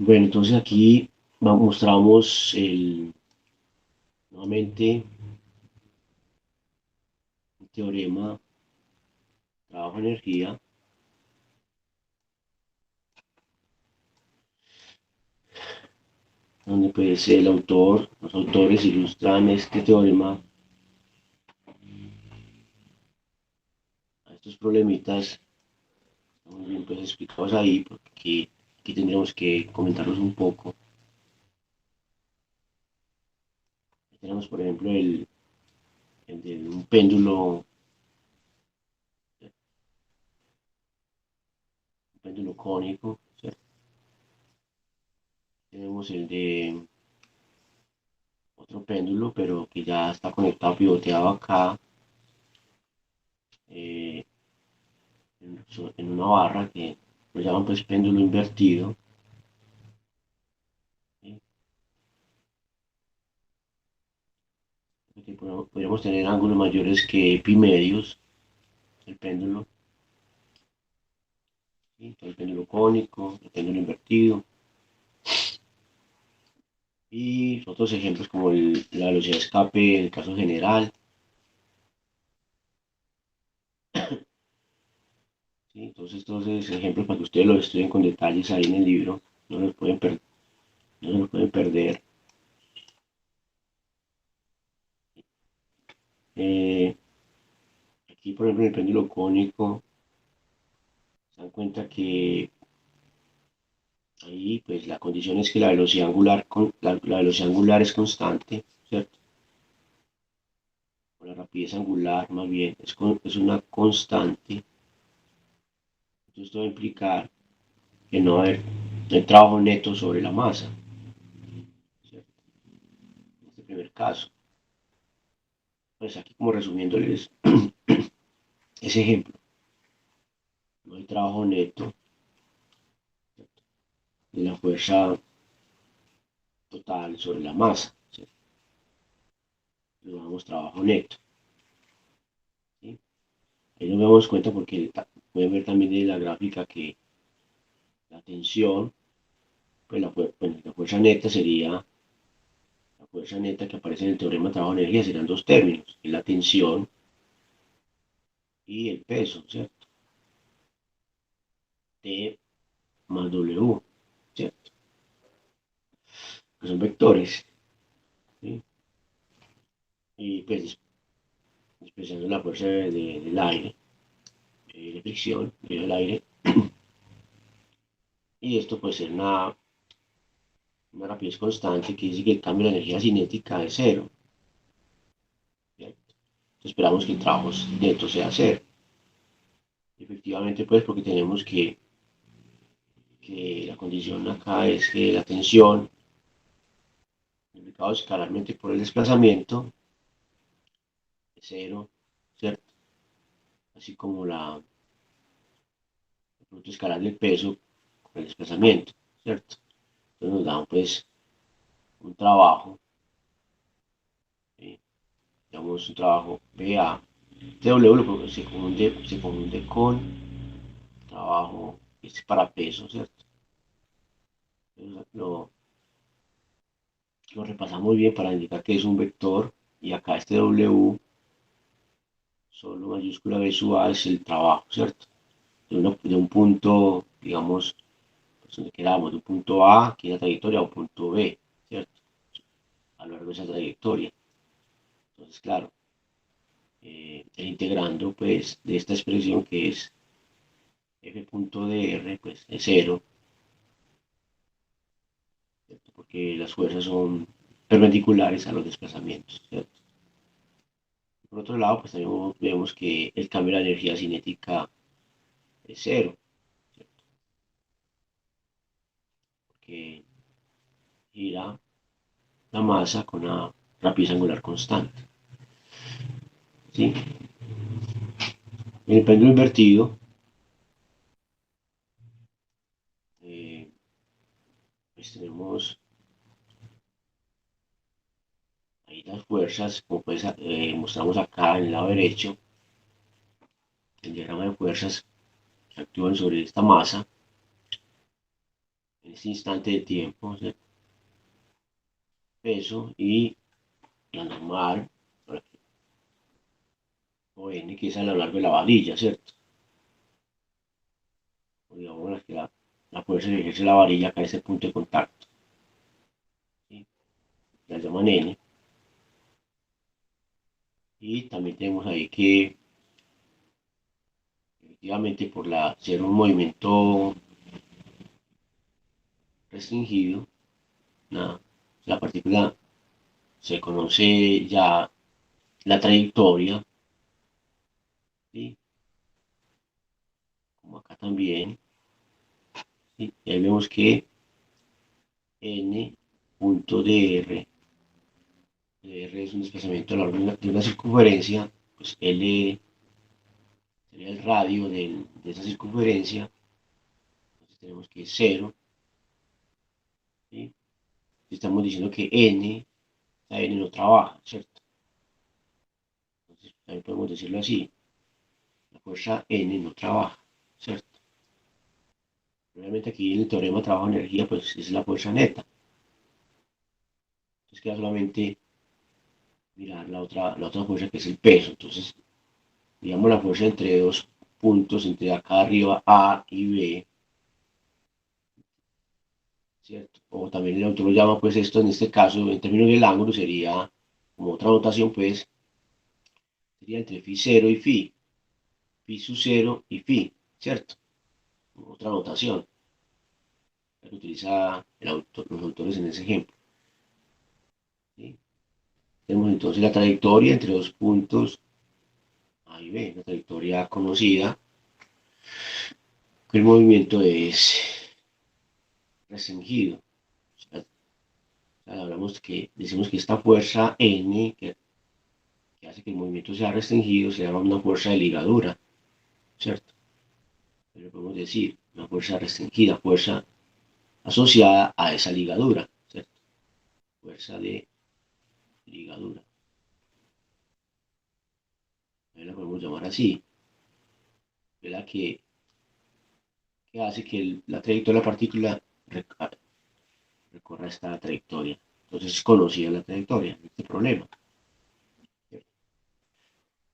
Bueno, entonces aquí mostramos nuevamente el teorema trabajo-energía, donde pues los autores ilustran este teorema a estos problemitas muy bien pues explicados ahí, porque aquí tendríamos que comentarlos un poco. Aquí tenemos por ejemplo el de un péndulo cónico, ¿cierto? Tenemos el de otro péndulo, pero que ya está conectado, pivoteado acá, eh, en una barra que lo llaman pues péndulo invertido. ¿Sí? Porque podríamos tener ángulos mayores que pi medios, el péndulo, ¿sí? El péndulo cónico, el péndulo invertido. Y otros ejemplos como la velocidad de escape en el caso general. ¿Sí? Entonces, todos esos ejemplos para que ustedes los estudien con detalles ahí en el libro, no los pueden, no se los pueden perder. Eh, Aquí, por ejemplo, en el péndulo cónico, se dan cuenta que ahí pues la condición es que la velocidad angular, la velocidad angular es constante, ¿cierto? O la rapidez angular más bien es una constante. Entonces esto va a implicar que no hay trabajo neto sobre la masa, ¿cierto? En este primer caso. Pues aquí como resumiéndoles ese ejemplo, no hay trabajo neto, ¿cierto?, de la fuerza total sobre la masa, ¿cierto? Lo llamamos trabajo neto, ¿sí? Ahí nos damos cuenta porque pueden ver también en la gráfica que la tensión, pues bueno, la fuerza neta sería, la fuerza neta que aparece en el teorema de trabajo-energía serán dos términos, que es la tensión y el peso, ¿cierto? T más W, ¿cierto? Que son vectores, ¿sí? Y pues expresando la fuerza del aire, de fricción del aire, y esto puede ser una rapidez constante que dice que el cambio de la energía cinética es cero, ¿cierto? Entonces esperamos que el trabajo neto sea cero. Efectivamente, pues porque tenemos que la condición acá es que la tensión, multiplicado escalarmente por el desplazamiento, es cero, ¿cierto? Así como el producto escalar del peso con el desplazamiento, ¿cierto? Entonces nos dan pues un trabajo, ¿sí? Digamos un trabajo PA. TW se confunde con trabajo este para peso, ¿cierto? Entonces, lo repasamos bien para indicar que es un vector y acá este W solo mayúscula B sub A es el trabajo, ¿cierto? De un punto, digamos, pues donde queramos, de un punto A, que es la trayectoria, a un punto B, ¿cierto? A lo largo de esa trayectoria. Entonces, claro, integrando, pues, de esta expresión que es F punto dr, pues, es cero, ¿cierto? Porque las fuerzas son perpendiculares a los desplazamientos, ¿cierto? Por otro lado, pues también vemos que el cambio de la energía cinética es cero, ¿cierto? Porque gira la masa con una rapidez angular constante, ¿sí? En el péndulo invertido, eh, pues tenemos ahí las fuerzas, como pues mostramos acá en el lado derecho, el diagrama de fuerzas que actúan sobre esta masa. en este instante de tiempo, ¿cierto? Peso y la normal, o n, que es a lo largo de la varilla, ¿cierto? O digamos que la fuerza que ejerce la varilla acá en este punto de contacto, ¿sí? La llaman n. Y también tenemos ahí que, efectivamente, por ser un movimiento restringido, la partícula se conoce ya la trayectoria, ¿sí? Como acá también, ¿sí? Y ahí vemos que n punto dr, dr es un desplazamiento a lo largo de una circunferencia, pues l sería el radio de esa circunferencia, entonces tenemos que es 0, ¿sí? Estamos diciendo que la n no trabaja, ¿cierto? Entonces también podemos decirlo así, la fuerza n no trabaja, ¿cierto? Obviamente aquí en el teorema trabajo-energía, pues es la fuerza neta. Entonces queda solamente mirar la otra fuerza que es el peso. Entonces, digamos la fuerza entre dos puntos, entre acá arriba A y B, ¿cierto? O también el autor lo llama, pues esto en este caso, en términos del ángulo, sería, como otra notación, pues, sería entre phi 0 y phi sub 0 y phi, ¿cierto? Otra notación que utiliza los autores en ese ejemplo, ¿sí? Tenemos entonces la trayectoria entre dos puntos A y B, la trayectoria conocida, que el movimiento es restringido. O sea, decimos que esta fuerza N, que hace que el movimiento sea restringido, se llama una fuerza de ligadura, ¿cierto? Pero podemos decir una fuerza restringida, fuerza asociada a esa ligadura, ¿cierto? Fuerza de ligadura. Ahí la podemos llamar así, ¿verdad? Que hace que la trayectoria de la partícula recorra esta trayectoria. Entonces es conocida la trayectoria, este problema, ¿cierto?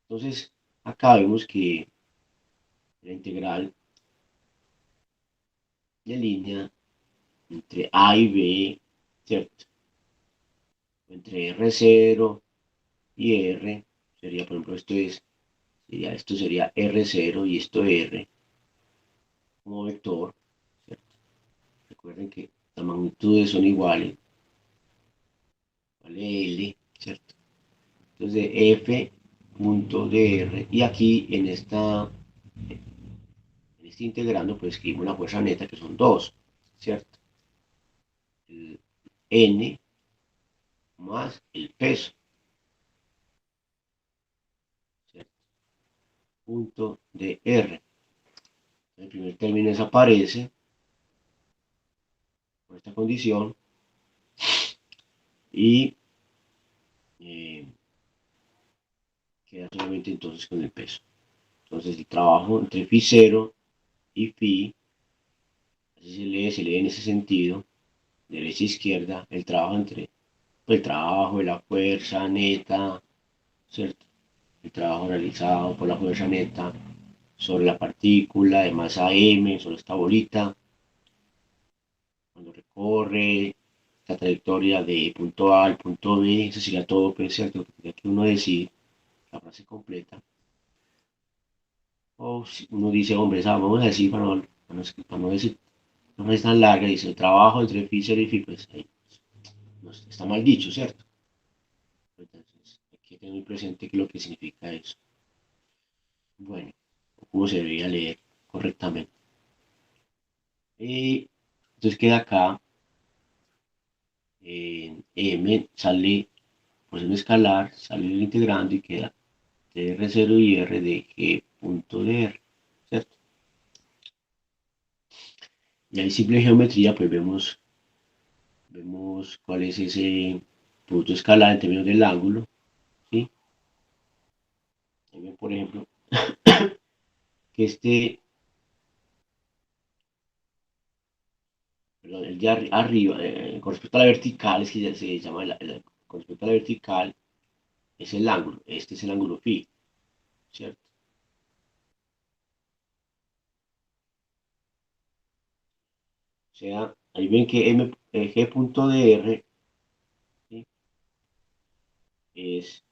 Entonces, acá vemos que la integral de línea entre A y B, ¿cierto? Entre R0 y R, sería, por ejemplo, esto sería R0 y esto R como vector, ¿cierto? Recuerden que las magnitudes son iguales, vale L, ¿cierto? Entonces, F punto dr, y aquí en este integrando, pues escribimos la fuerza neta, que son 2, ¿cierto? El N más el peso, ¿cierto? Punto dr. El primer término desaparece por esta condición y eh, queda solamente entonces con el peso. Entonces el trabajo entre phi 0 y phi, así se lee en ese sentido, derecha e izquierda, el trabajo entre el trabajo de la fuerza neta, ¿cierto? El trabajo realizado por la fuerza neta sobre la partícula de masa m, sobre esta bolita, cuando recorre la trayectoria de punto A al punto B, eso sería todo, pues, ¿cierto? Tendría que uno decir la frase completa. O si uno dice, hombre, vamos a decir para no decir, no es tan larga, dice el trabajo entre Fisher y Phi, pues ahí no, está mal dicho, ¿cierto? Entonces, hay que tener muy presente que lo que significa eso. Bueno, cómo se debería leer correctamente. Y entonces queda acá, en M sale, pues un escalar, sale el integrando y queda dr0 y r de g punto dr, ¿cierto? Y ahí simple geometría, pues vemos cuál es ese punto escalar en términos del ángulo, ¿sí? Por ejemplo, que perdón, el de arriba, con respecto a la vertical, es que ya se llama, con respecto a la vertical, es el ángulo, este es el ángulo phi, ¿cierto? O sea, ahí ven que g punto dr, ¿sí? Es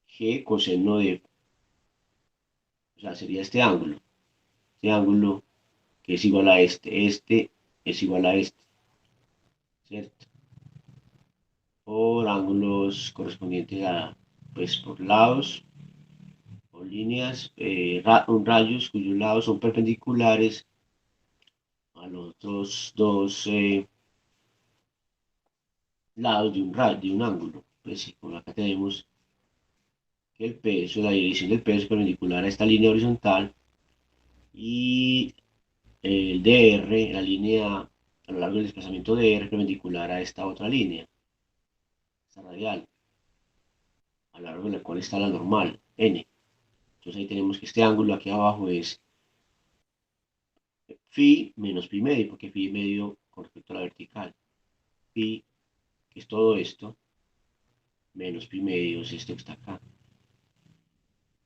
g coseno de, o sea, sería este ángulo que es igual a este es igual a este, ¿cierto? Por ángulos correspondientes a, pues, por lados o líneas, rayos cuyos lados son perpendiculares a los dos lados de un rayo, de un ángulo. Pues sí, como acá tenemos que el peso, la dirección del peso es perpendicular a esta línea horizontal y el dr, la línea a lo largo del desplazamiento dr perpendicular a esta otra línea, esta radial, a lo largo de la cual está la normal, n. Entonces ahí tenemos que este ángulo aquí abajo es phi menos pi medio, porque pi medio con respecto a la vertical. Pi, que es todo esto, menos pi medio es esto que está acá.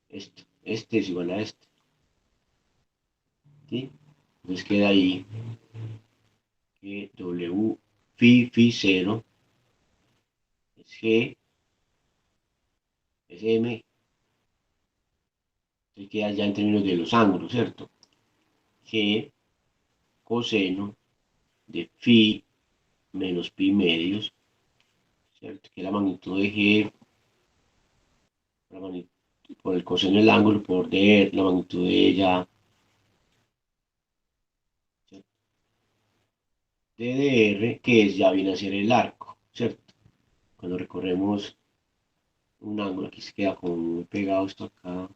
Este es igual a este, ¿sí? Entonces queda ahí que W phi 0 es G, es M, entonces queda ya en términos de los ángulos, ¿cierto? G coseno de phi menos pi medios, ¿cierto? Que es la magnitud de G la magnitud, por el coseno del ángulo, por D, la magnitud de ella, ¿cierto? DDR, que es, ya viene a ser el arco, ¿cierto? Cuando recorremos un ángulo, aquí se queda como muy pegado esto acá,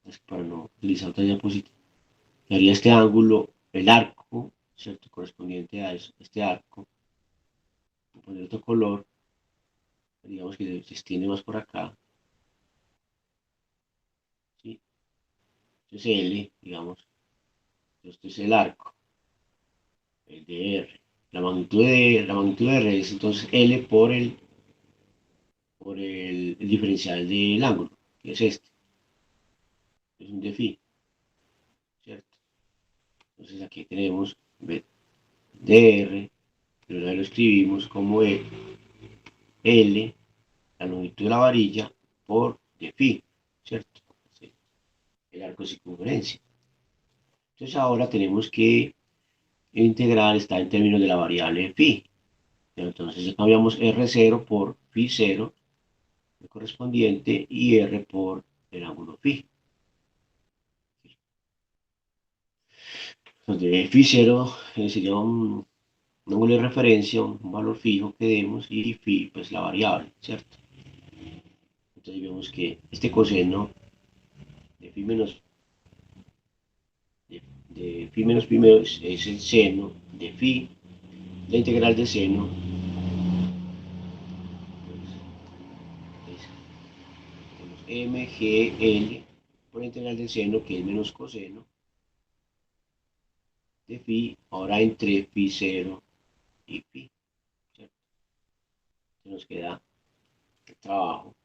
es para no utilizar otra diapositiva. Y haría este ángulo, el arco, ¿cierto? Correspondiente a eso, este arco, voy a poner otro color, digamos que se extiende más por acá, ¿sí? Entonces L, digamos, este es el arco, el de R. La magnitud de R es entonces L por el diferencial del ángulo, que es este, es un de phi, ¿cierto? Entonces aquí tenemos dr, pero ahora lo escribimos como L, la longitud de la varilla, por de phi, ¿cierto? Sí, el arco de circunferencia. Entonces ahora tenemos que integrar está en términos de la variable phi. Entonces cambiamos R0 por phi 0, el correspondiente, y R por el ángulo phi. Entonces phi 0 sería un ángulo de referencia, un valor fijo que demos, y phi, pues la variable, ¿cierto? Entonces vemos que este coseno de phi menos, phi menos pi menos es el seno de phi, la integral de seno, pues, es mgl por la integral de seno, que es menos coseno de phi, ahora entre phi 0 y phi, ¿cierto? Se nos queda el trabajo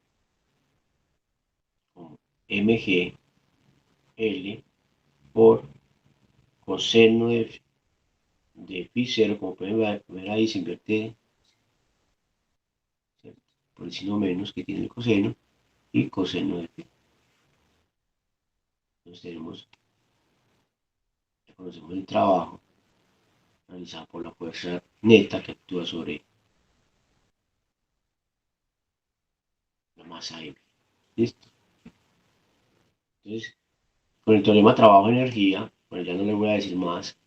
como mgl por coseno de phi 0, como pueden ver ahí, se invierte, ¿cierto? Por el signo menos que tiene el coseno, y coseno de phi. Entonces ya conocemos el trabajo realizado por la fuerza neta que actúa sobre la masa M. ¿Listo? Entonces, con el teorema trabajo-energía, bueno, ya no les voy a decir más,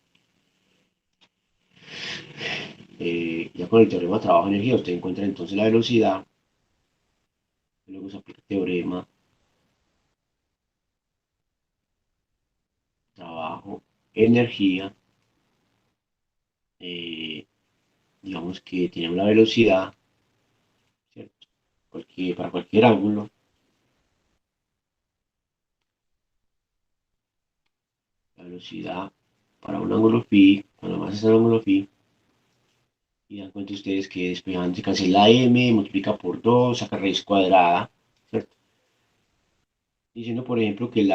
ya con el teorema trabajo-energía usted encuentra entonces la velocidad, luego se aplica el teorema trabajo-energía, eh, digamos que tiene una velocidad, ¿cierto? Para cualquier ángulo, la velocidad para un ángulo phi, cuando la masa está en un ángulo phi, y dan cuenta ustedes que despejando se cancela m, multiplica por 2, saca raíz cuadrada, ¿cierto? Diciendo, por ejemplo, que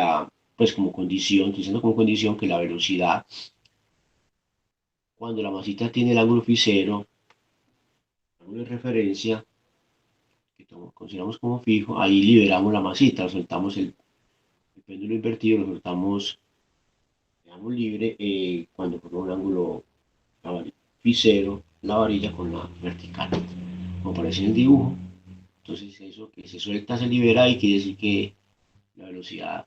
pues como condición, diciendo como condición que la velocidad, cuando la masita tiene el ángulo phi cero, el ángulo de referencia, que consideramos como fijo, ahí liberamos la masita, soltamos el péndulo invertido, lo soltamos, dejamos libre cuando forma un ángulo phi cero, la varilla con la vertical, como aparece en el dibujo. Entonces eso que se suelta se libera y quiere decir que la velocidad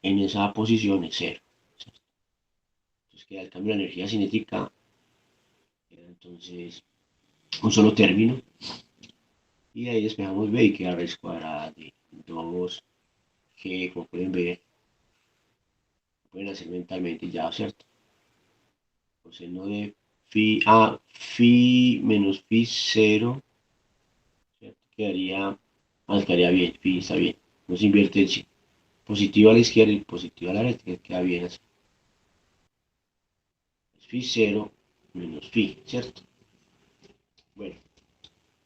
en esa posición es cero. Entonces queda el cambio de la energía cinética, entonces un solo término, y ahí despejamos b y queda raíz cuadrada de 2 que, como pueden ver, pueden hacer mentalmente ya, ¿cierto? Coseno de phi menos phi cero, ¿cierto? Quedaría bien, phi está bien, no se invierte el signo. Positivo a la izquierda y positivo a la derecha, queda bien así. Es phi cero menos phi, ¿cierto? Bueno,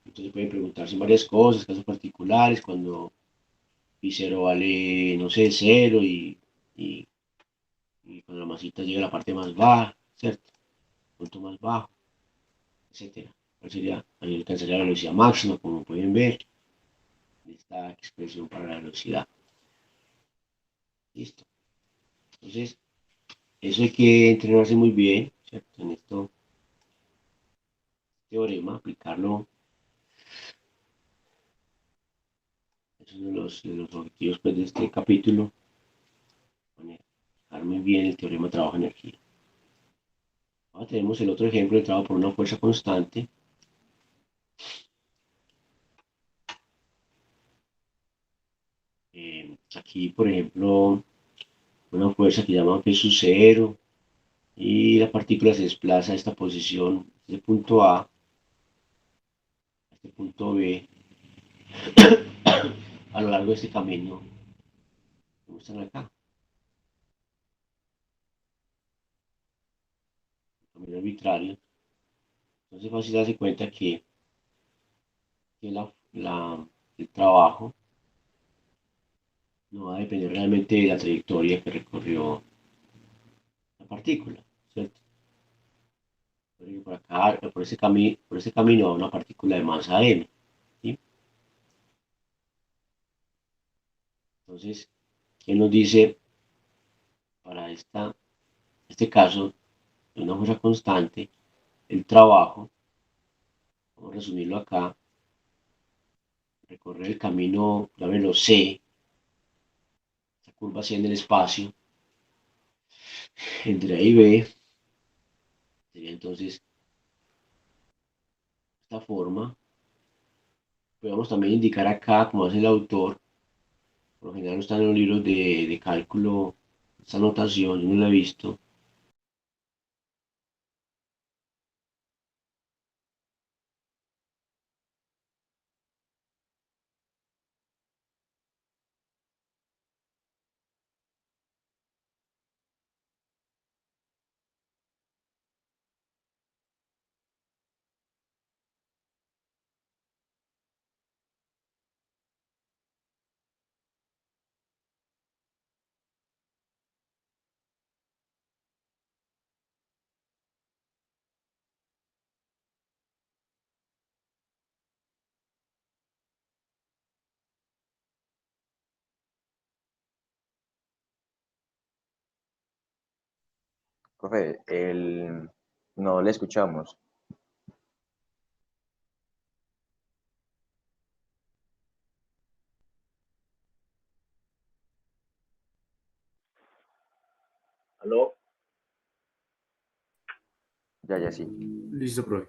entonces pueden preguntarse varias cosas, casos particulares, cuando phi cero vale, no sé, cero y, y cuando la masita llega a la parte más baja, ¿cierto? Punto más bajo, etcétera. ¿Cuál sería? Ahí alcanzaría la velocidad máxima, como pueden ver, esta expresión para la velocidad. Listo. Entonces, eso hay que entrenarse muy bien, ¿cierto? En esto, teorema, aplicarlo, es uno de los objetivos pues, de este capítulo, manejar muy bien el teorema de trabajo-energía. Ahora tenemos el otro ejemplo de trabajo por una fuerza constante. Aquí, por ejemplo, una fuerza que llamamos P sub cero y la partícula se desplaza a esta posición, de punto A a este punto B, a lo largo de este camino que muestran acá, un camino arbitrario. Entonces, fácil darse cuenta que el trabajo no va a depender realmente de la trayectoria que recorrió la partícula, ¿cierto? Por acá, por ese camino va una partícula de masa m, ¿sí? Entonces, ¿qué nos dice para este caso de una fuerza constante? El trabajo, vamos a resumirlo acá, recorrer el camino, llamémoslo C, esta curva C en el espacio, entre A y B, sería entonces esta forma. Podemos también indicar acá, como hace el autor, por lo general no están en los libros de cálculo, esta notación, yo no la he visto. Profe, no le escuchamos. ¿Aló? Ya sí. Listo, profe.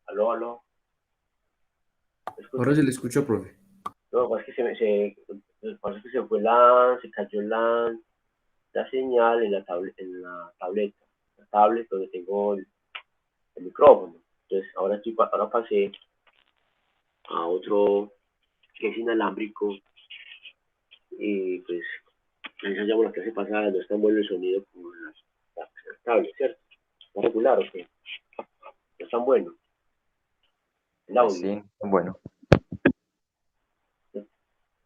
¿Aló? ¿Aló? Ahora se le escucha, profe. No, es que parece que se cayó la señal en en la tableta, la tablet donde tengo el micrófono. Entonces, ahora pasé a otro que es inalámbrico y pues ahí llamo la clase pasada, no es tan bueno el sonido como las cables, ¿cierto? ¿Está regular o qué? No es tan bueno el audio. Sí, bueno.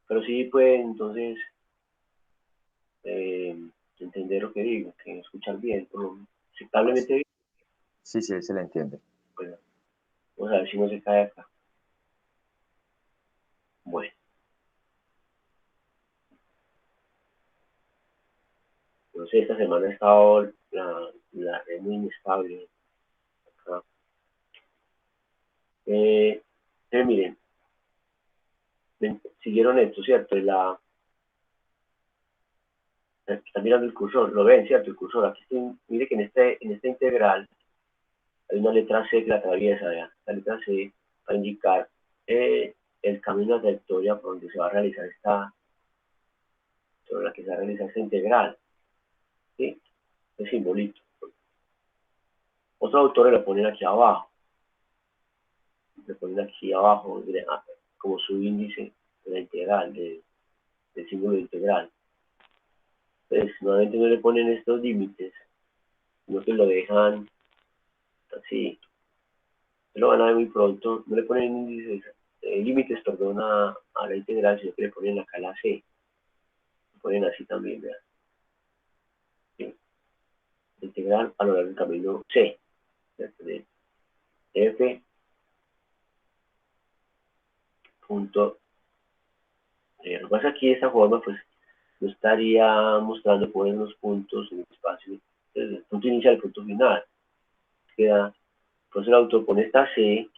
Pero sí pueden entonces eh, entender lo que digo, que escuchar bien, aceptablemente bien. Sí, sí, se le entiende. Bueno, vamos a ver si no se cae acá. Bueno, no sé, esta semana ha estado la red muy inestable acá. Miren, siguieron esto, ¿cierto? Está mirando el cursor, lo ven, ¿cierto? El cursor, aquí mire que en esta integral hay una letra C que la atraviesa, ¿verdad? La letra C va a indicar el camino de trayectoria por donde se va a realizar sobre la que se va a realizar esta integral, ¿sí? El simbolito. Otros autores lo ponen aquí abajo, le ponen aquí abajo como su índice de la integral, del símbolo de integral. Entonces, nuevamente no le ponen estos límites, sino que lo dejan así. Lo van a ver muy pronto. No le ponen índices, límites, perdón, a la integral, sino que le ponen acá la C. Lo ponen así también, vean. ¿Sí? Integral a lo largo del camino C. De F punto. Lo que pasa aquí de esta forma, pues, no estaría mostrando poner los puntos en el espacio. Entonces, el punto inicial, el punto final. Queda, pues el autor pone esta C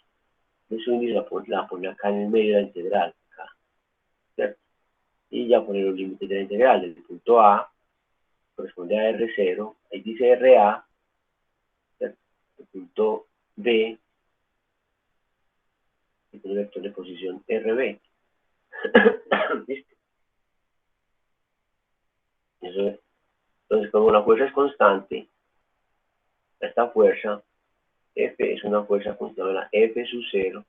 de su índice, la pone acá en el medio de la integral. Acá, ¿cierto? Y ya pone los límites de la integral. El punto A corresponde a R0, ahí dice RA, ¿cierto? El punto B, el vector de posición RB. ¿Listo? Eso es. Entonces, como la fuerza es constante, esta fuerza F es una fuerza constante, la F sub 0,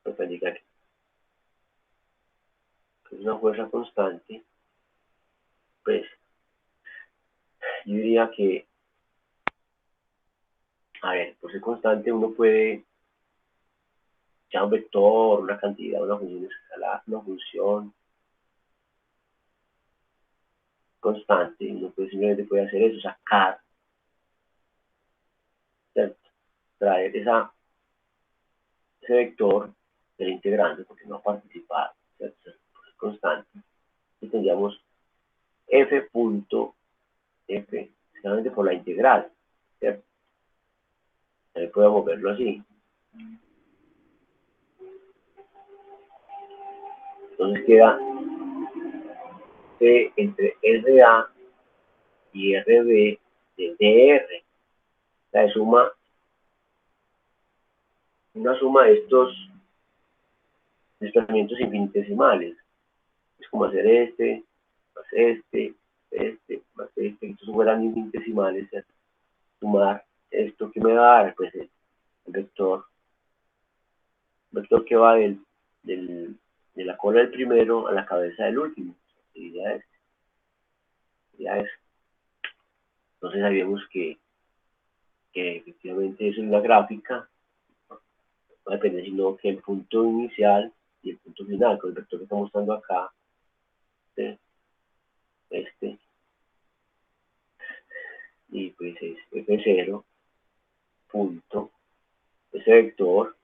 lo que indica que es una fuerza constante, pues yo diría que, a ver, por ser constante uno puede ya un vector, una cantidad, una función escalar, una función constante, uno puede, simplemente puede hacer eso, sacar, ¿cierto? Traer ese vector del integrante, porque no va a participar, ¿cierto? Es constante. Y tendríamos f punto f, solamente por la integral, ¿cierto? También podemos verlo así. Entonces queda c entre RA y RB de dr. La suma, una suma de estos desplazamientos infinitesimales. Es como hacer más más estos fueran infinitesimales, ¿cierto? Sumar esto que me va a dar, pues el vector que va de la cola del primero a la cabeza del último. Y ya es. Entonces sabíamos que efectivamente eso es una gráfica, no depende sino que el punto inicial y el punto final, con el vector que está mostrando acá, este, y pues es F0 punto, ese vector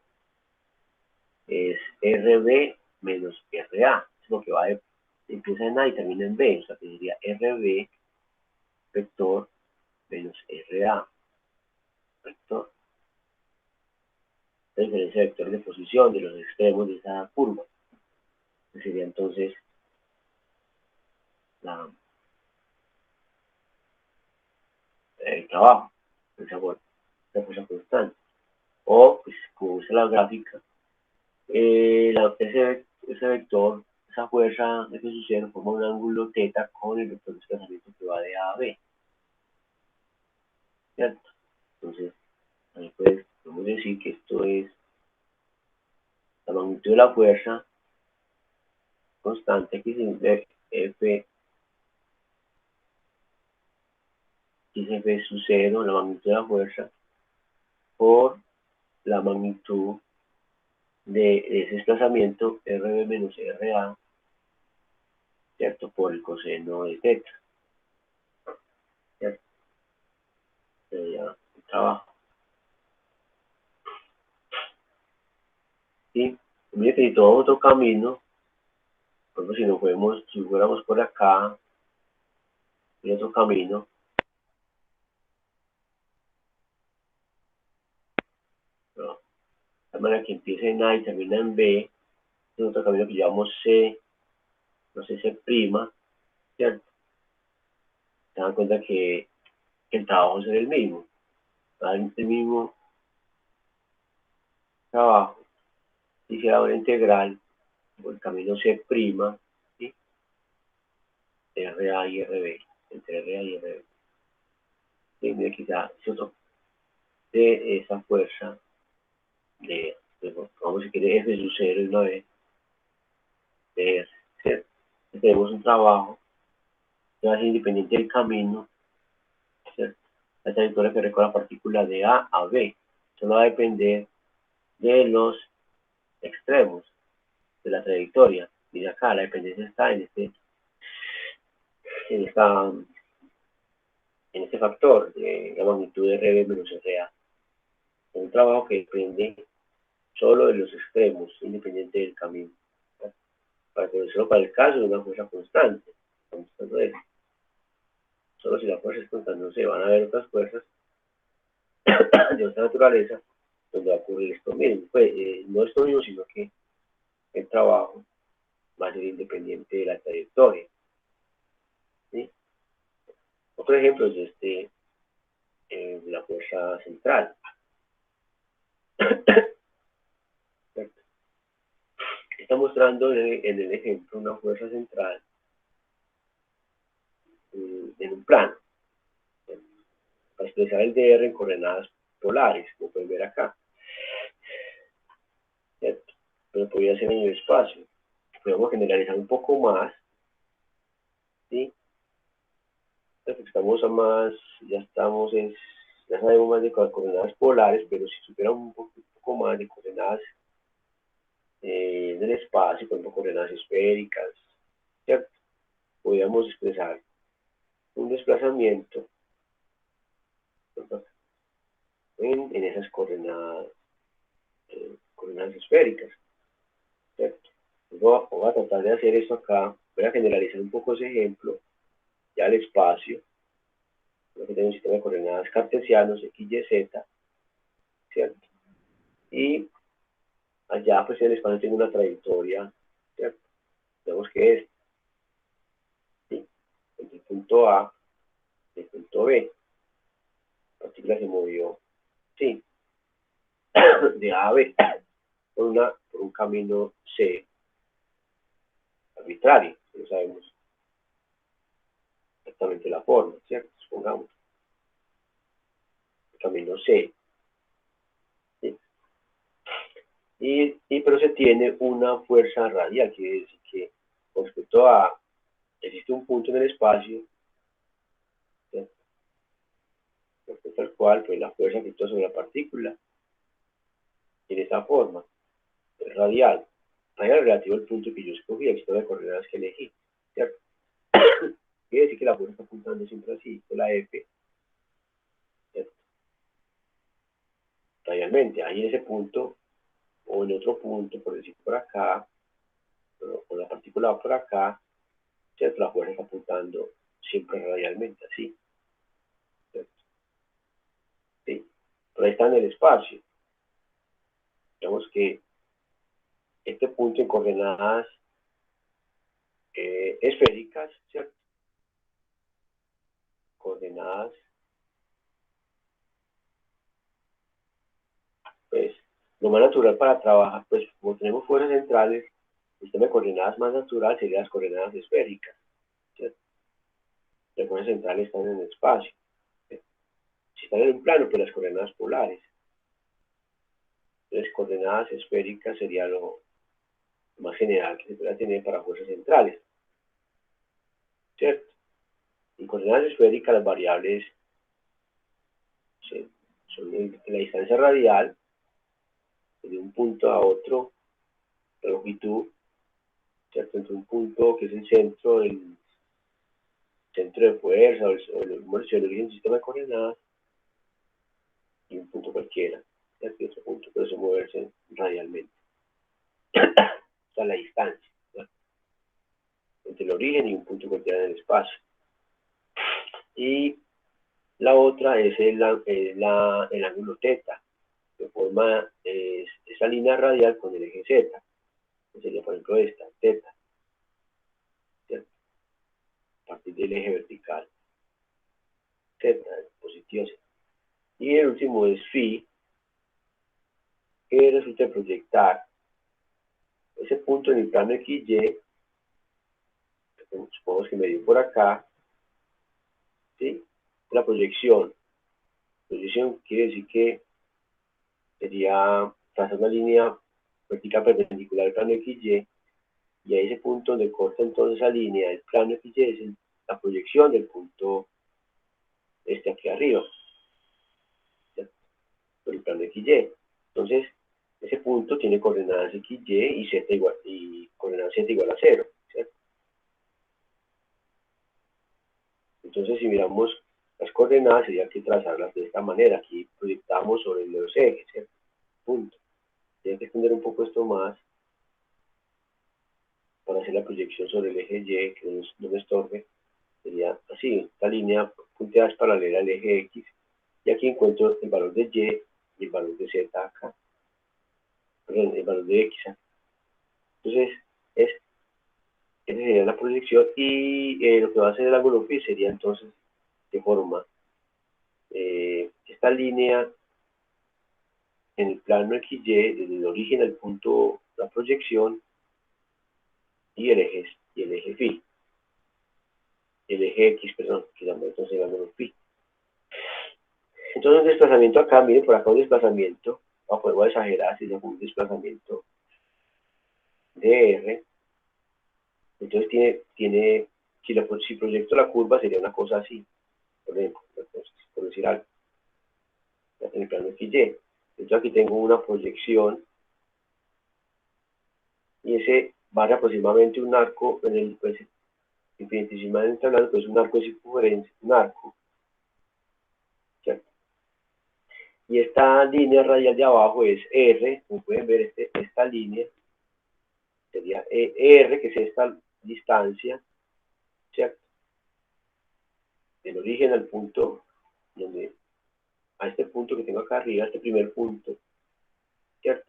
es RB menos RA, es lo que va empieza en A y termina en B, o sea que sería RB vector menos RA vector, la diferencia de vectores de posición de los extremos de esa curva, que sería entonces el trabajo, esa fuerza constante. O, pues, como usa la gráfica, ese vector, esa fuerza de que sucede forma un ángulo θ con el vector de desplazamiento que va de A a B, ¿cierto? Entonces, ahí pues, podemos decir que esto es la magnitud de la fuerza constante X de F, F sub 0, la magnitud de la fuerza, por la magnitud de ese desplazamiento RB menos RA, ¿cierto? Por el coseno de teta, ¿cierto? Sería el trabajo. ¿Sí? Mire que si tomamos otro camino, por ejemplo, si fuéramos por acá, y otro camino, ¿no? De manera que empieza en A y termina en B, es otro camino que llamamos C, no sé, C', ¿cierto? Se dan cuenta que el trabajo es el mismo, el mismo trabajo, y se da una integral por el camino C', ¿sí? RA y RB, entre RA y RB. Y mira que ya es otro de esa fuerza de vamos a quiere F sub 0 y una vez de R, ¿cierto? Entonces, tenemos un trabajo que va a ser independiente del camino, ¿cierto? La trayectoria que recorre la partícula de A a B. Eso va a depender de los extremos de la trayectoria. Mira acá, la dependencia está en este factor de la magnitud de RB menos RA. Es un trabajo que depende solo de los extremos, independiente del camino. Para conocerlo para el caso de una fuerza constante. Solo si la fuerza es constante, no se van a ver otras fuerzas de otra naturaleza donde va a ocurrir esto mismo. Pues, no esto mismo, sino que el trabajo va a ser independiente de la trayectoria. ¿Sí? Otro ejemplo es la fuerza central. Está mostrando en el ejemplo una fuerza central en un plano. Para expresar el dr en coordenadas polares, como pueden ver acá. ¿Cierto? Pero podría ser en el espacio. Podemos generalizar un poco más, ¿sí? Estamos a más, ya sabemos más de coordenadas polares, pero si supiéramos un poco más de coordenadas del espacio, por ejemplo, coordenadas esféricas, ¿cierto? Podríamos expresar un desplazamiento, ¿cierto? En esas coordenadas esféricas, ¿cierto? Voy a tratar de hacer esto acá, voy a generalizar un poco ese ejemplo, ya el espacio, lo que tengo un sistema de coordenadas cartesianos, X, Y, Z, ¿cierto? Y allá, pues, el espacio tiene una trayectoria, ¿cierto? Vemos que es, ¿sí? Entre el punto A y el punto B. La partícula se movió, ¿sí? De A a B, por un camino C arbitrario, no sabemos exactamente la forma, ¿cierto? Supongamos. El camino C, ¿sí? Pero se tiene una fuerza radial, quiere decir que con respecto a, existe un punto en el espacio, ¿cierto? Respecto al cual, pues, la fuerza que actúa sobre la partícula tiene esa forma, es radial. Radial relativo al punto que yo escogí, el sistema de coordenadas que elegí, ¿cierto? Quiere decir que la fuerza está apuntando siempre así, con la F, ¿cierto? Radialmente, ahí en ese punto, o en otro punto, por decir por acá, o la partícula va por acá, ¿cierto? La fuerza está apuntando siempre radialmente, así, ¿cierto? Sí. Pero ahí está en el espacio. Digamos que este punto en coordenadas esféricas, ¿cierto? Coordenadas, pues, lo más natural para trabajar, pues, como tenemos fuerzas centrales, el sistema de coordenadas más natural sería las coordenadas esféricas, ¿cierto? Las fuerzas centrales están en el espacio, ¿cierto? Si están en un plano, pues las coordenadas polares. Entonces, coordenadas esféricas sería lo más general que se pueda tener para fuerzas centrales, ¿cierto? En coordenadas esféricas las variables son en la distancia radial, de un punto a otro, la longitud, ¿cierto? Entre un punto que es el centro de fuerza o el origen del sistema de coordenadas y un punto cualquiera, ¿cierto? Y otro punto puede moverse radialmente. O sea, la distancia, ¿no? Entre el origen y un punto cualquiera en el espacio. Y la otra es el ángulo θ, que forma esa línea radial con el eje Z, que sería por ejemplo esta, θ, ¿cierto? A partir del eje vertical, Z, positivo. Y el último es phi, que resulta de proyectar ese punto en el plano XY, supongamos que me dio por acá, ¿sí? La proyección quiere decir que sería trazar una línea vertical perpendicular al plano XY, y a ese punto donde corta entonces esa línea del plano XY es la proyección del punto aquí arriba, ¿sí? Por el plano XY. Entonces, ese punto tiene coordenadas XY y Z igual, y coordenadas Z igual a 0, ¿cierto? Entonces, si miramos las coordenadas, sería que trazarlas de esta manera. Aquí proyectamos sobre los ejes, ¿cierto? Punto. Tienen que extender un poco esto más para hacer la proyección sobre el eje Y, que no me estorbe. Sería así, esta línea punteada es paralela al eje X, y aquí encuentro el valor de Y y el valor de Z acá, perdón, el valor de X acá. Entonces, esa sería la proyección, y lo que va a hacer el ángulo phi sería entonces de forma esta línea en el plano XY, desde el origen al punto, la proyección, y el eje phi, el eje X, perdón, que llama entonces el ángulo phi. Entonces, un desplazamiento acá, miren por acá un desplazamiento, voy a exagerar, si un desplazamiento de R, entonces si proyecto la curva sería una cosa así, por ejemplo, por decir algo, en el plano XY. Entonces aquí tengo una proyección, y ese barra aproximadamente un arco, pues, infinitesimamente hablando, pues un arco de circunferencia, un arco, ¿cierto? Y esta línea radial de abajo es R, como pueden ver, esta línea sería R, que es esta distancia, ¿cierto? Del origen al punto, a este punto que tengo acá arriba, este primer punto, ¿cierto?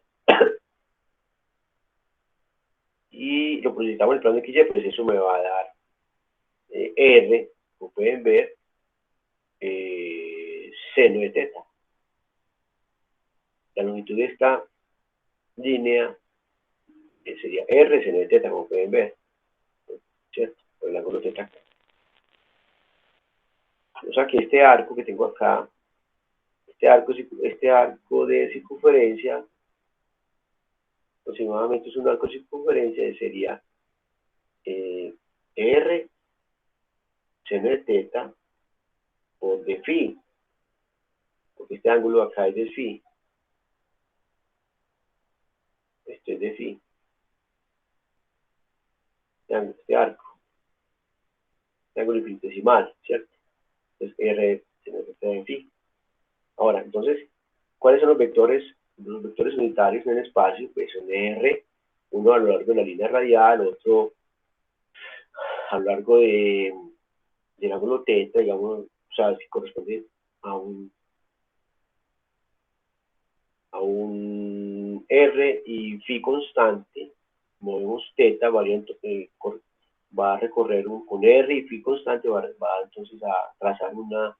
Y lo proyectamos en el plano XY, pues eso me va a dar R, como pueden ver, seno de θ. La longitud de esta línea sería R seno de θ, como pueden ver, ¿cierto? Por el ángulo θ. O sea que este arco que tengo acá, este arco de circunferencia, aproximadamente es un arco de circunferencia, sería R seno de θ por de phi, porque este ángulo acá es de phi, este es de phi, este arco, este ángulo infinitesimal, ¿cierto? Entonces R seno de θ de phi. Ahora, entonces, ¿cuáles son los vectores? Los vectores unitarios en el espacio, pues son R, uno a lo largo de la línea radial, otro a lo largo del ángulo θ, digamos, o sea, si corresponde a un R y phi constante, movemos θ, va a recorrer con R y phi constante, va entonces a trazar una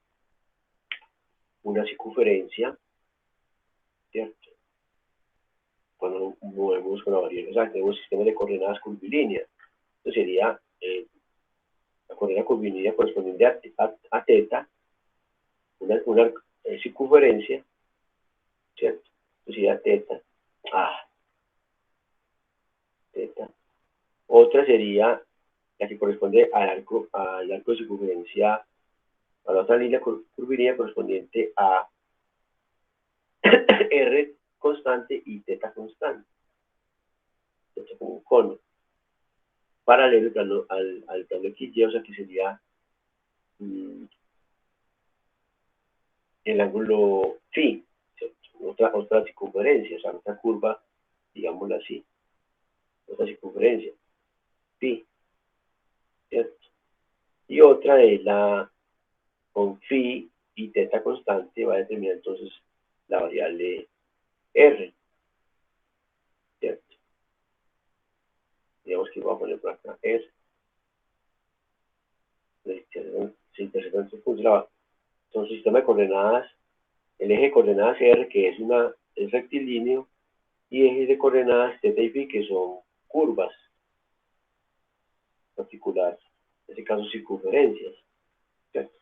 circunferencia, ¿cierto? Cuando movemos con la variable, o sea, tenemos sistemas de coordenadas curvilíneas. Entonces sería la coordenada curvilínea correspondiente a θ, una circunferencia, ¿cierto? Entonces sería θ, θ, Otra sería la que corresponde al arco de circunferencia, a la otra línea curvilínea correspondiente a R constante y teta constante. Esto como un cono. Paralelo al plano XY, o sea que sería el ángulo phi, otra circunferencia, o sea, otra curva, digámoslo así, otra circunferencia, phi, ¿cierto? Y otra es la con phi y teta constante, va a determinar entonces la variable r, ¿cierto? Digamos que voy a poner por acá r, se intersecan estos puntos, son un sistema de coordenadas, el eje de coordenadas r, que es rectilíneo, y ejes de coordenadas θ y phi, que son curvas particulares, en este caso circunferencias, ¿cierto?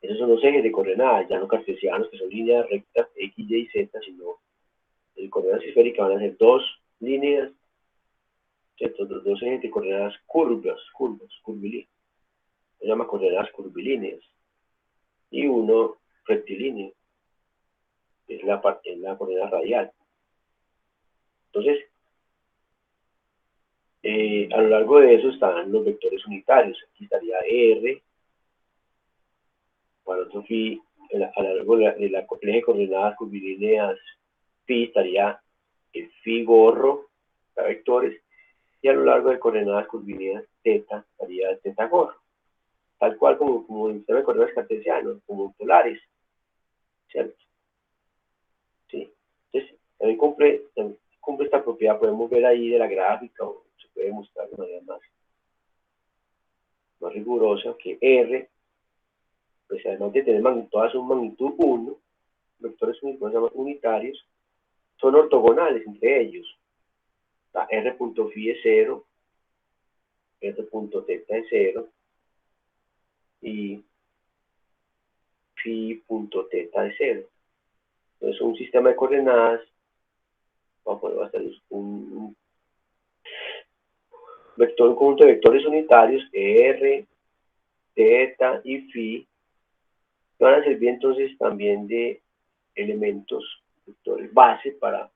Esos son los ejes de coordenadas, ya no cartesianos, que son líneas rectas x, y, z, sino en coordenadas esféricas van a ser dos líneas, ¿cierto? Dos ejes de coordenadas curvilíneas, se llama coordenadas curvilíneas, y uno rectilíneo, que es la coordenada radial. Entonces, a lo largo de eso están los vectores unitarios. Aquí estaría R, para otro phi, a lo largo del eje de coordenadas curvilíneas phi estaría el phi gorro, para vectores, y a lo largo de coordenadas curvilíneas θ estaría el θ gorro, tal cual como el sistema de coordenadas cartesianos, como polares, ¿cierto? Sí. Entonces, también cumple esta propiedad, podemos ver ahí de la gráfica, o se puede mostrar de manera más rigurosa, que R, pues además de tener todas son magnitud 1, vectores unitarios, son ortogonales entre ellos. O sea, R.phi es 0, R.θ es 0, y phi.θ es 0. Entonces, un sistema de coordenadas, vamos a poner bastante un conjunto de vectores unitarios, R, θ y phi, van a servir entonces también de elementos, vectores base para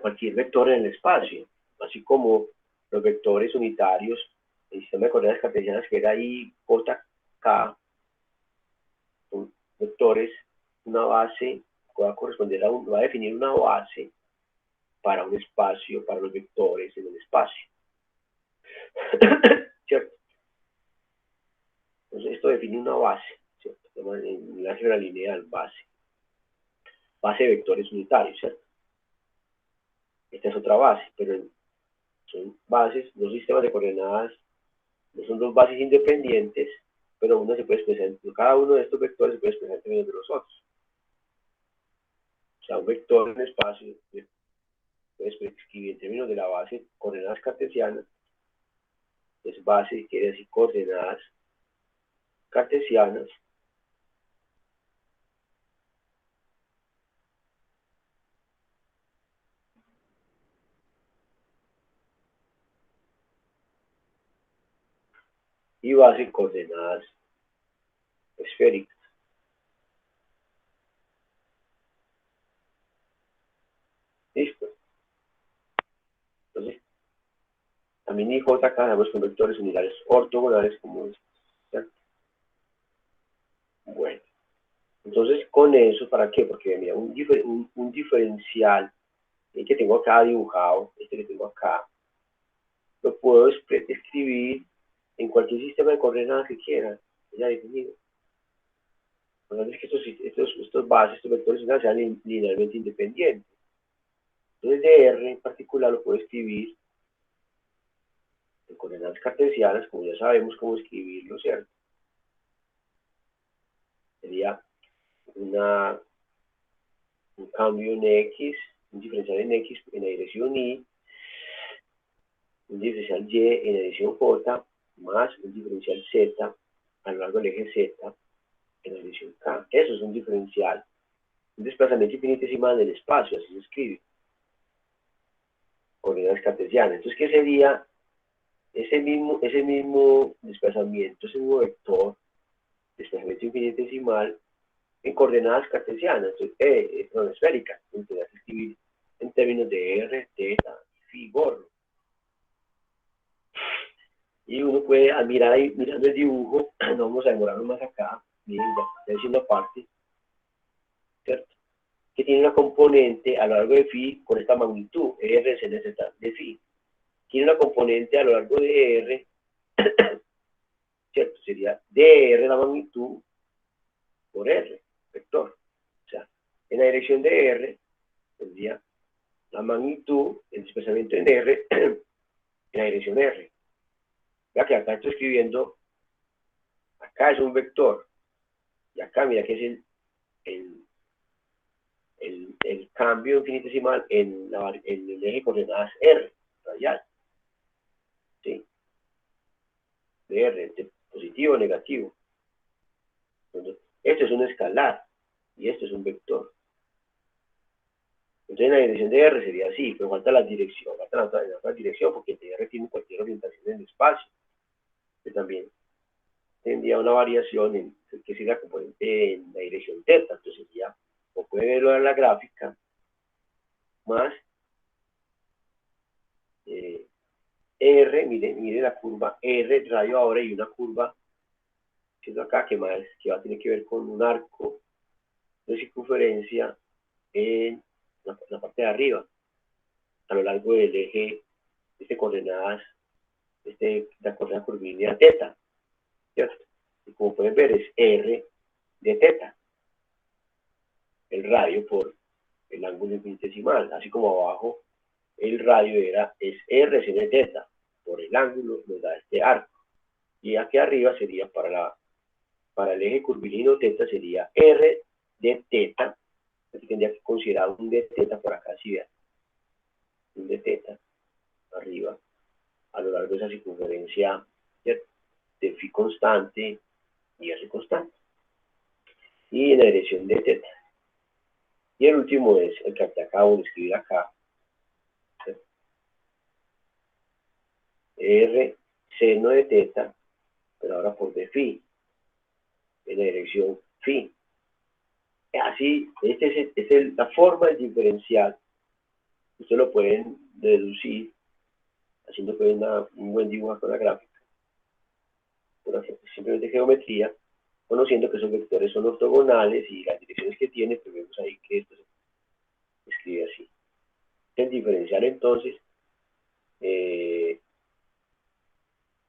cualquier vector en el espacio, así como los vectores unitarios, el sistema de coordenadas cartesianas que era I, J, K, son vectores, una base, va a definir una base para un espacio, para los vectores en el espacio. ¿Cierto? Entonces esto define una base, ¿cierto? En la álgebra lineal, base de vectores unitarios, ¿cierto? Esta es otra base, pero son bases, dos sistemas de coordenadas, no son dos bases independientes, pero uno se puede expresar, cada uno de estos vectores se puede expresar en términos de los otros. O sea, un vector en el espacio se puede escribir en términos de la base coordenadas cartesianas, es base, quiere decir coordenadas cartesianas, y base coordenadas esféricas. Listo. Entonces, también IJ acá sabemos con vectores unitarios ortogonales como estos, ¿cierto? Bueno, entonces con eso, ¿para qué? Porque mira, un diferencial que tengo acá dibujado, este que tengo acá, lo puedo escribir en cualquier sistema de coordenadas que quiera, ya definido. No es que estos bases, estos vectores sean linealmente independientes. Entonces, de R en particular lo puedo escribir en coordenadas cartesianas, como ya sabemos cómo escribirlo, ¿cierto? Sería un cambio en X, un diferencial en X en la dirección Y, un diferencial Y en la dirección J, más un diferencial Z a lo largo del eje Z en la dirección K. Eso es un diferencial. Un desplazamiento infinitesimal del espacio, así se escribe. coordenadas cartesianas. Entonces, ¿qué sería ese mismo desplazamiento, ese mismo vector, desplazamiento infinitesimal, en coordenadas cartesianas, entonces, esféricas? Entonces, escribir en términos de r, θ, phi, gorro. Y uno puede admirar ahí, mirando el dibujo, no vamos a demorarnos más acá, miren, ya está diciendo aparte, ¿cierto? Que tiene una componente a lo largo de phi con esta magnitud, r seno z de phi. Tiene una componente a lo largo de r, ¿cierto? Sería dr la magnitud por r, vector. O sea, en la dirección de r, tendría la magnitud, el desplazamiento en r, en la dirección r. Vea que acá estoy escribiendo, acá es un vector, y acá mira que es el cambio infinitesimal en el eje de coordenadas r, radial. ¿Sí? De r, de positivo o negativo. Entonces, esto es un escalar, y esto es un vector. Entonces, la dirección de r sería así, pero falta la dirección, falta la otra dirección, porque el r tiene cualquier orientación en el espacio, que también tendría una variación en que sería la componente en la dirección θ. Entonces sería, como puede verlo en la gráfica, más r, mire la curva r radio ahora, y una curva, siendo acá que va a tener que ver con un arco de circunferencia en la parte de arriba, a lo largo del eje, coordenadas, la coordenada curvilínea θ, ¿cierto? Y como pueden ver, es r de θ, el radio por el ángulo infinitesimal, así como abajo el radio es r seno θ, por el ángulo nos da este arco, y aquí arriba sería para el eje curvilíneo θ sería r de θ, así tendría que considerar un de θ por acá, si vean, un de θ arriba, a lo largo de esa circunferencia, ¿cierto?, de phi constante y r constante, y en la dirección de θ. Y el último es el que acabo de escribir acá, ¿cierto?, r seno de θ, pero ahora por de phi, en la dirección phi. Así, esta es la forma del diferencial. Ustedes lo pueden deducir haciendo pues un buen dibujo con la gráfica, simplemente geometría, conociendo que esos vectores son ortogonales y las direcciones que tienen, pues vemos ahí que esto se escribe así. El diferencial, entonces, el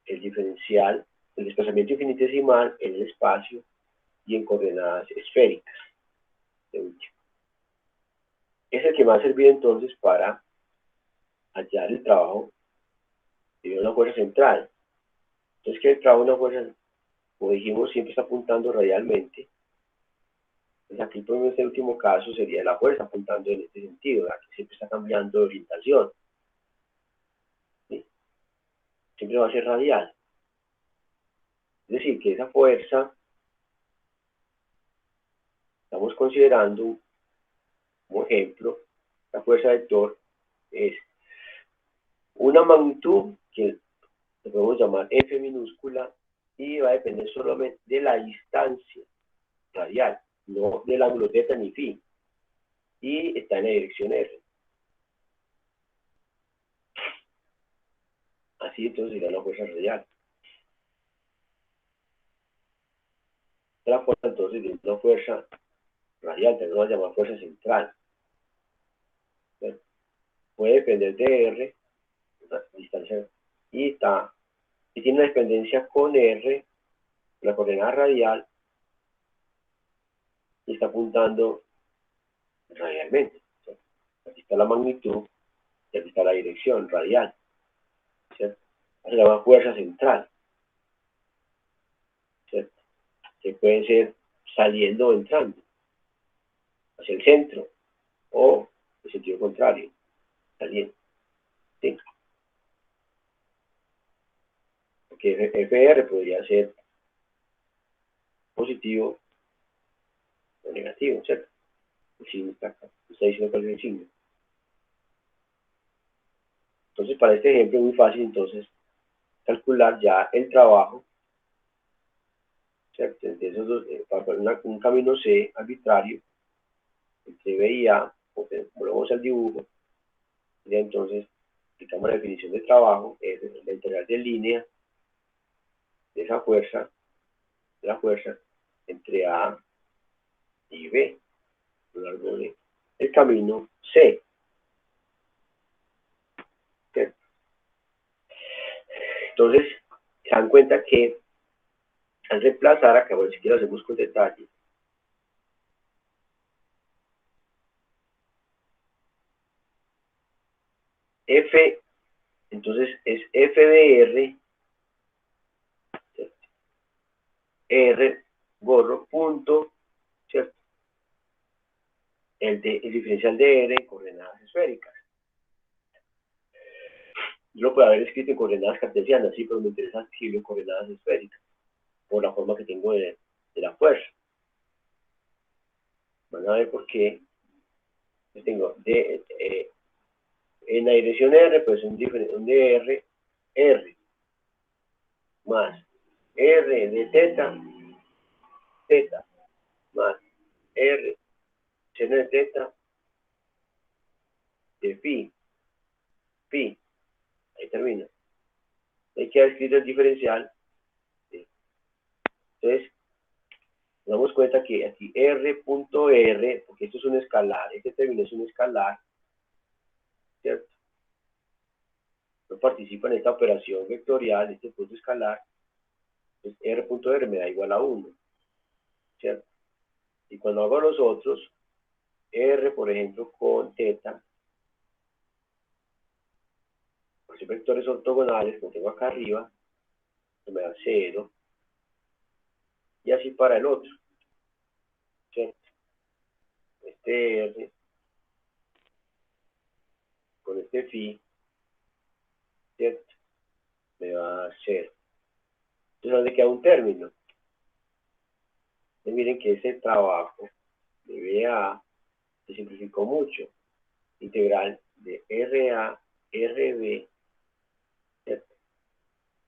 diferencial, el desplazamiento infinitesimal en el espacio y en coordenadas esféricas. Es el que me va a servir entonces para hallar el trabajo de una fuerza central. Entonces, que el trabajo de una fuerza, como dijimos, siempre está apuntando radialmente. Pues aquí, en este último caso, sería la fuerza apuntando en este sentido, ¿verdad?, que siempre está cambiando de orientación. ¿Sí? Siempre va a ser radial. Es decir, que esa fuerza, estamos considerando, como ejemplo, la fuerza vector es una magnitud que le podemos llamar F minúscula, y va a depender solamente de la distancia radial, no del ángulo θ ni phi, y está en la dirección R. Así entonces sería la fuerza radial. La fuerza entonces de una fuerza radial, que vamos a llamar fuerza central. ¿Sí? Puede depender de R, la distancia, y tiene una dependencia con R, la coordenada radial, y está apuntando radialmente. ¿Sí? Aquí está la magnitud, y aquí está la dirección radial. ¿Cierto? Se llama fuerza central. ¿Cierto? Que puede ser saliendo o entrando hacia el centro, o en sentido contrario, saliendo. ¿Sí? Porque FR podría ser positivo o negativo, ¿cierto? El signo está acá, está diciendo cuál es el signo. Entonces, para este ejemplo es muy fácil, entonces, calcular ya el trabajo, ¿cierto? De esos dos, para un camino C arbitrario, entre B y A, volvemos al dibujo, y entonces aplicamos la definición de trabajo, es la integral de línea de esa fuerza, de la fuerza, entre A y B, a lo largo del camino C. ¿Cierto? Entonces, se dan cuenta que al reemplazar, acá, bueno, si quiero hacemos con detalle, F, entonces es F de R, ¿cierto? R, gorro, punto, ¿cierto? El diferencial de R en coordenadas esféricas. Yo lo puedo haber escrito en coordenadas cartesianas, sí, pero me interesa escribirlo en coordenadas esféricas, por la forma que tengo de la fuerza. Van a ver por qué. Yo tengo en la dirección R, pues un de R, más R de teta, más R, seno de teta, de phi, ahí termina. Hay que haber escrito el diferencial. ¿Sí? Entonces, nos damos cuenta que aquí R.R, porque esto es un escalar, este término es un escalar, ¿cierto? No participa en esta operación vectorial, este punto escalar, pues R.R me da igual a 1, ¿cierto? Y cuando hago los otros, R, por ejemplo, con teta, por ser vectores ortogonales, como tengo acá arriba, me da 0, y así para el otro, ¿cierto? Este R con este phi, ¿cierto? Me va a 0. Entonces, ¿dónde queda un término? Entonces, miren que ese trabajo de BA se simplificó mucho. Integral de RA, RB, ¿cierto?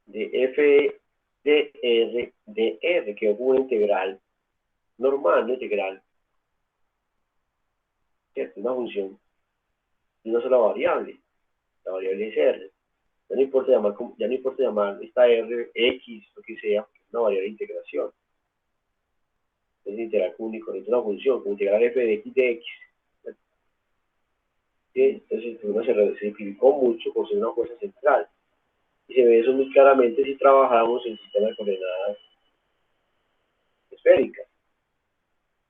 De F de R, de R, que es una integral normal, una integral, ¿cierto? Una función de una sola variable. La variable es R. Ya no importa llamar esta R, X, lo que sea, es una variable de integración. Es integral único, es una función, como integral F de X de X. ¿Sí? Entonces, uno se simplificó mucho por ser una fuerza central. Y se ve eso muy claramente si trabajamos en sistema de coordenadas esféricas.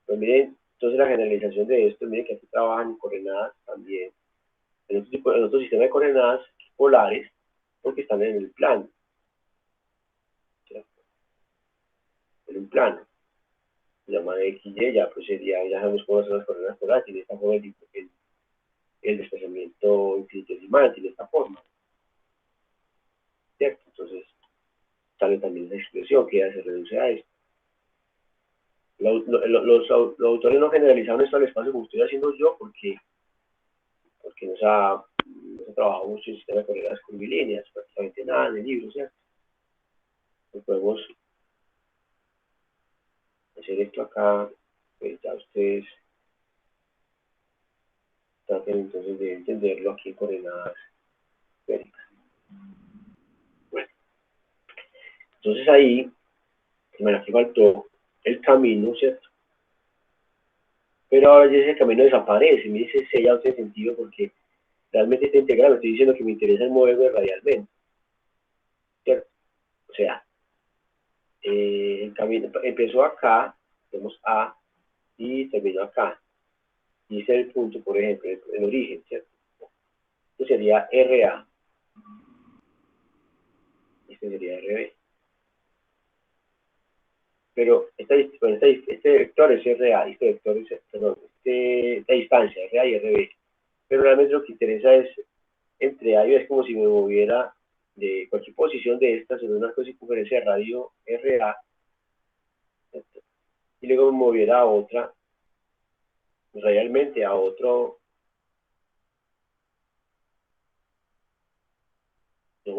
Pues miren, entonces la generalización de esto, miren que aquí trabajan en coordenadas también, en otro sistema de coordenadas polares, porque están en el plano, ¿cierto? En un plano. Se llama XY, ya pues sería, ya sabemos cómo son las coordenadas polares, tiene esta forma el desplazamiento infinitesimal, tiene esta forma, ¿cierto? Entonces sale también esa expresión que ya se reduce a esto. Los autores no generalizaron esto al espacio como estoy haciendo yo porque nos ha trabajado mucho en sistema de coordenadas curvilíneas, prácticamente nada en el libro, ¿cierto? Pues podemos hacer esto acá, pues ya ustedes traten entonces de entenderlo aquí en coordenadas esféricas. Bueno, entonces ahí, bueno, aquí faltó el camino, ¿cierto? Pero ahora ya ese camino desaparece, me dice ese ya no tiene sentido porque realmente está integrado, estoy diciendo que me interesa el moverme radialmente, ¿cierto? O sea, el camino empezó acá, tenemos A y terminó acá. Y ese es el punto, por ejemplo, el origen, ¿cierto? Esto sería RA, este sería RB. Pero este vector es RA, este vector es, perdón, esta distancia, RA y RB. Pero realmente lo que interesa es entre A y B, es como si me moviera de cualquier posición de estas en una circunferencia de radio RA, ¿cierto? Y luego me moviera a otra, radialmente a otro,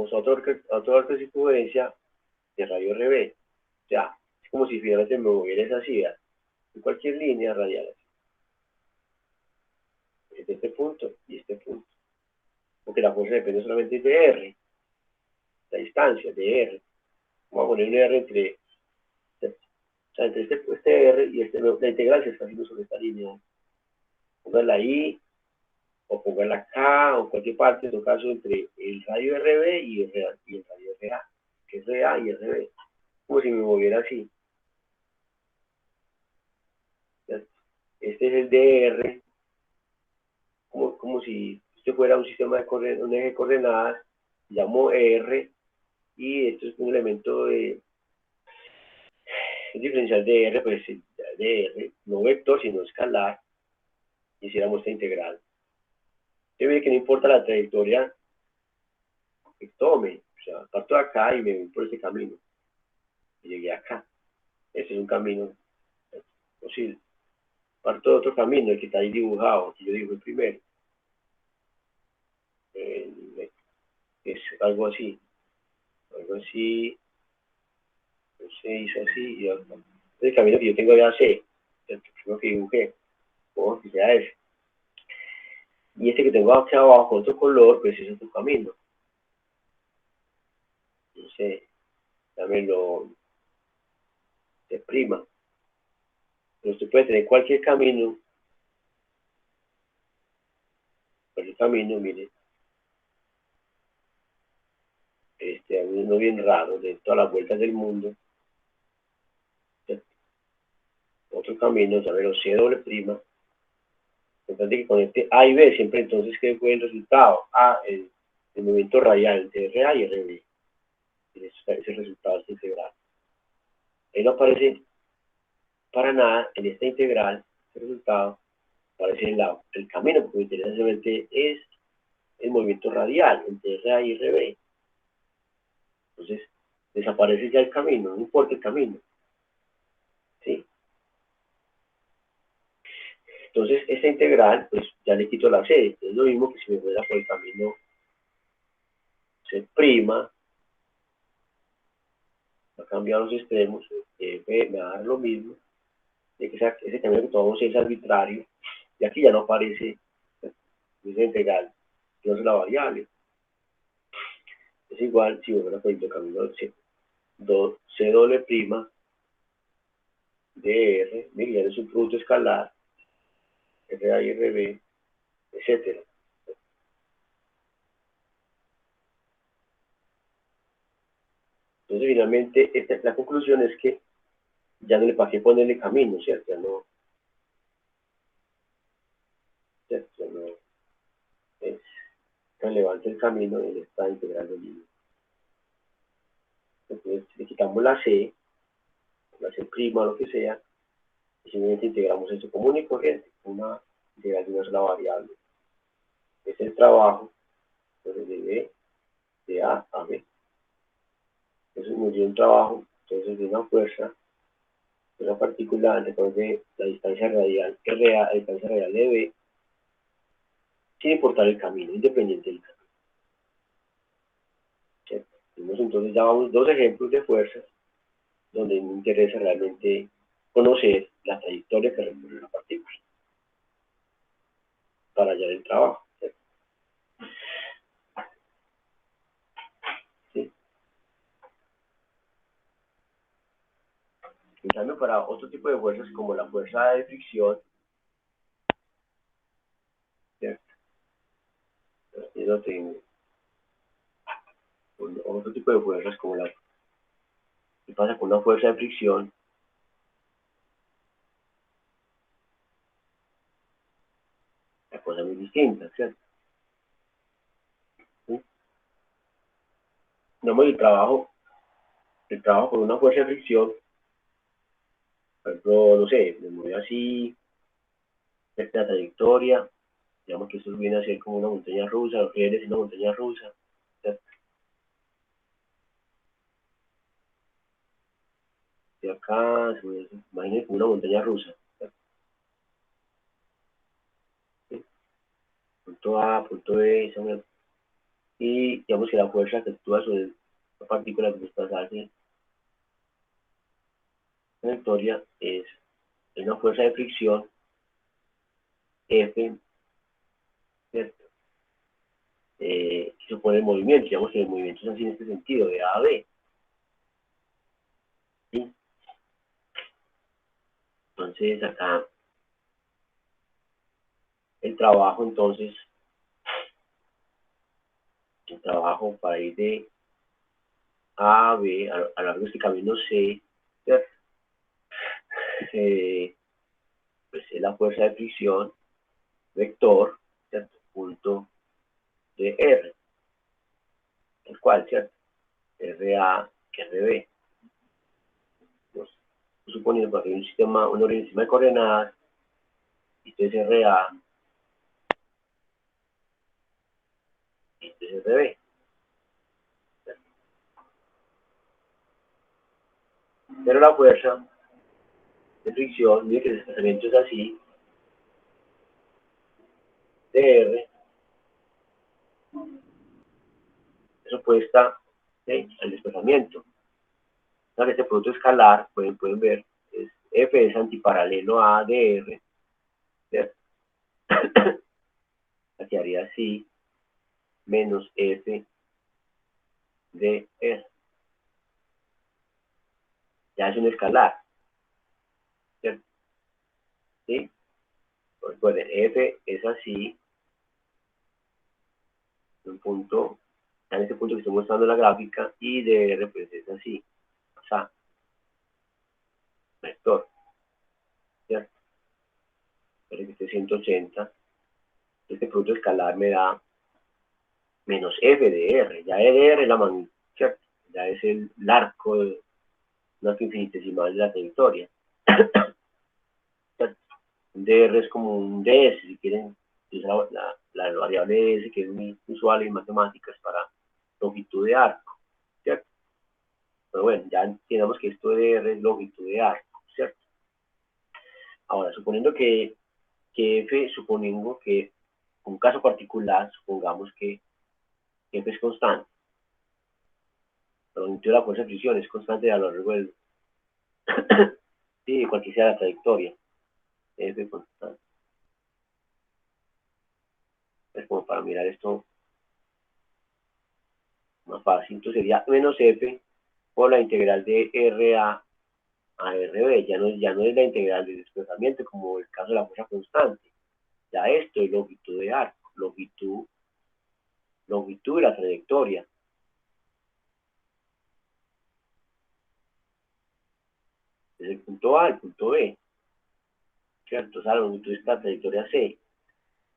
llegamos a otra alta circunferencia de radio RB. O sea, es como si finalmente me moviera esa sida en cualquier línea radial. Es de este punto y este punto. Porque la fuerza depende solamente de R, la distancia de R. Vamos a poner un R entre, o sea, entre este R y la integral se está haciendo sobre esta línea. Póngala ahí, o póngala acá, o cualquier parte, en todo caso, entre el radio RB y el radio RA, que es RA y RB. Como si me moviera así. Este es el DR, como si este fuera un sistema de un eje de coordenadas, llamo R, y esto es un elemento de diferencial de R, pues de R, no vector, sino escalar, hiciéramos esta integral. Usted ve que no importa la trayectoria que tome, o sea, parto de acá y me voy por este camino, y llegué acá. Este es un camino posible. Parto de otro camino, el que está ahí dibujado, que yo dibujo el primero. Es algo así, se hizo así, y el camino que yo tengo ya sé, el primero que dibujé, o que sea ese. Y este que tengo aquí abajo con otro color, pues es otro camino. No sé, dámelo de prima. Pero usted puede tener cualquier camino, mire, uno bien raro, de todas las vueltas del mundo. Otro camino, dámelo C doble prima. Importante que con este A y B siempre entonces quede fue el resultado. A, el movimiento radial de RA y RB. Y ese resultado es integral. Ahí no aparece para nada en esta integral, el resultado, aparece el camino, porque me interesa simplemente es el movimiento radial entre RA y RB. Entonces, desaparece ya el camino, no importa el camino. ¿Sí? Entonces, esta integral, pues ya le quito la C. Es lo mismo que si me fuera por el camino C', va a cambiar los extremos, me va a dar lo mismo, de que ese camino que tomamos es arbitrario, y aquí ya no aparece esa integral, no es la variable. Es igual si me fuera por el camino C doble prima de R, mire, ya es un producto escalar, RA y RB, etcétera. Entonces, finalmente, la conclusión es que ya no le para qué ponerle camino, ¿cierto? Ya no, ¿cierto? Ya no es relevante el camino en esta integral de línea. Entonces, le quitamos la C prima o lo que sea, y simplemente integramos esto común y corriente, una integral de una sola variable. Es el trabajo, entonces de B, de A a B. Entonces, me dio un trabajo, entonces de una fuerza, de una partícula, entonces la distancia radial RA, la distancia radial de B, sin importar el camino, independiente del camino. ¿Cierto? Entonces ya vamos dos ejemplos de fuerzas donde me interesa realmente conocer la trayectoria que recorre la partícula para hallar el trabajo. ¿Cierto? ¿Sí? En cambio, para otro tipo de fuerzas como la fuerza de fricción, ¿cierto? Yo no tengo otro tipo de fuerzas como la que pasa con una fuerza de fricción, la cosa es muy distinta, ¿cierto? ¿Sí? No me el trabajo con una fuerza de fricción, por ejemplo, no sé, me mueve así, esta trayectoria, digamos que esto viene a ser como una montaña rusa, lo que viene es una montaña rusa, ¿cierto? De acá, imagínense como una montaña rusa, ¿cierto? ¿Sí? Punto A, punto B, y digamos que la fuerza que actúa sobre la partícula que desplazarse trayectoria es una fuerza de fricción F, ¿cierto? Que supone el movimiento, digamos que el movimiento es así en este sentido, de A a B. ¿Sí? Entonces acá el trabajo entonces, el trabajo para ir de A a B a lo largo de este camino C, ¿cierto? Pues es la fuerza de fricción vector, ¿cierto? Punto de R, el cual, ¿cierto? RA, RB. Pues, suponiendo que hay un sistema, un orden de coordenadas, y esto es RA, y esto es RB. Pero la fuerza de fricción, mire que el desplazamiento es así, dr, es opuesta al desplazamiento. O sea, que este producto escalar, pueden ver, es F es antiparalelo a dr, ¿cierto? Aquí haría así, menos F de R. Ya es un escalar, ¿cierto? ¿Sí? Pues, recuerden, F es así, un punto, en este punto que estoy mostrando en la gráfica, y dr pues es así, o sea, vector, ¿cierto? Pero que esté 180, este producto escalar me da menos F de R, ya R es la magnitud, ¿cierto? Ya es el arco de una infinitesimal de la trayectoria. dr es como un ds, si quieren, es la variable s que es muy usual en matemáticas para longitud de arco, ¿cierto? Pero bueno, ya entendamos que esto de r es longitud de arco, ¿cierto? Ahora, suponiendo que f, suponiendo que un caso particular, supongamos que f es constante, la longitud de la fuerza de fricción es constante a lo largo del sí, cualquier sea la trayectoria, f constante. Es como para mirar esto más fácil, entonces sería menos f por la integral de RA a RB, ya no es la integral de desplazamiento como el caso de la fuerza constante, ya esto es longitud de arco, longitud de la trayectoria. Desde el punto A al punto B, ¿cierto? O sea, la longitud de esta trayectoria C.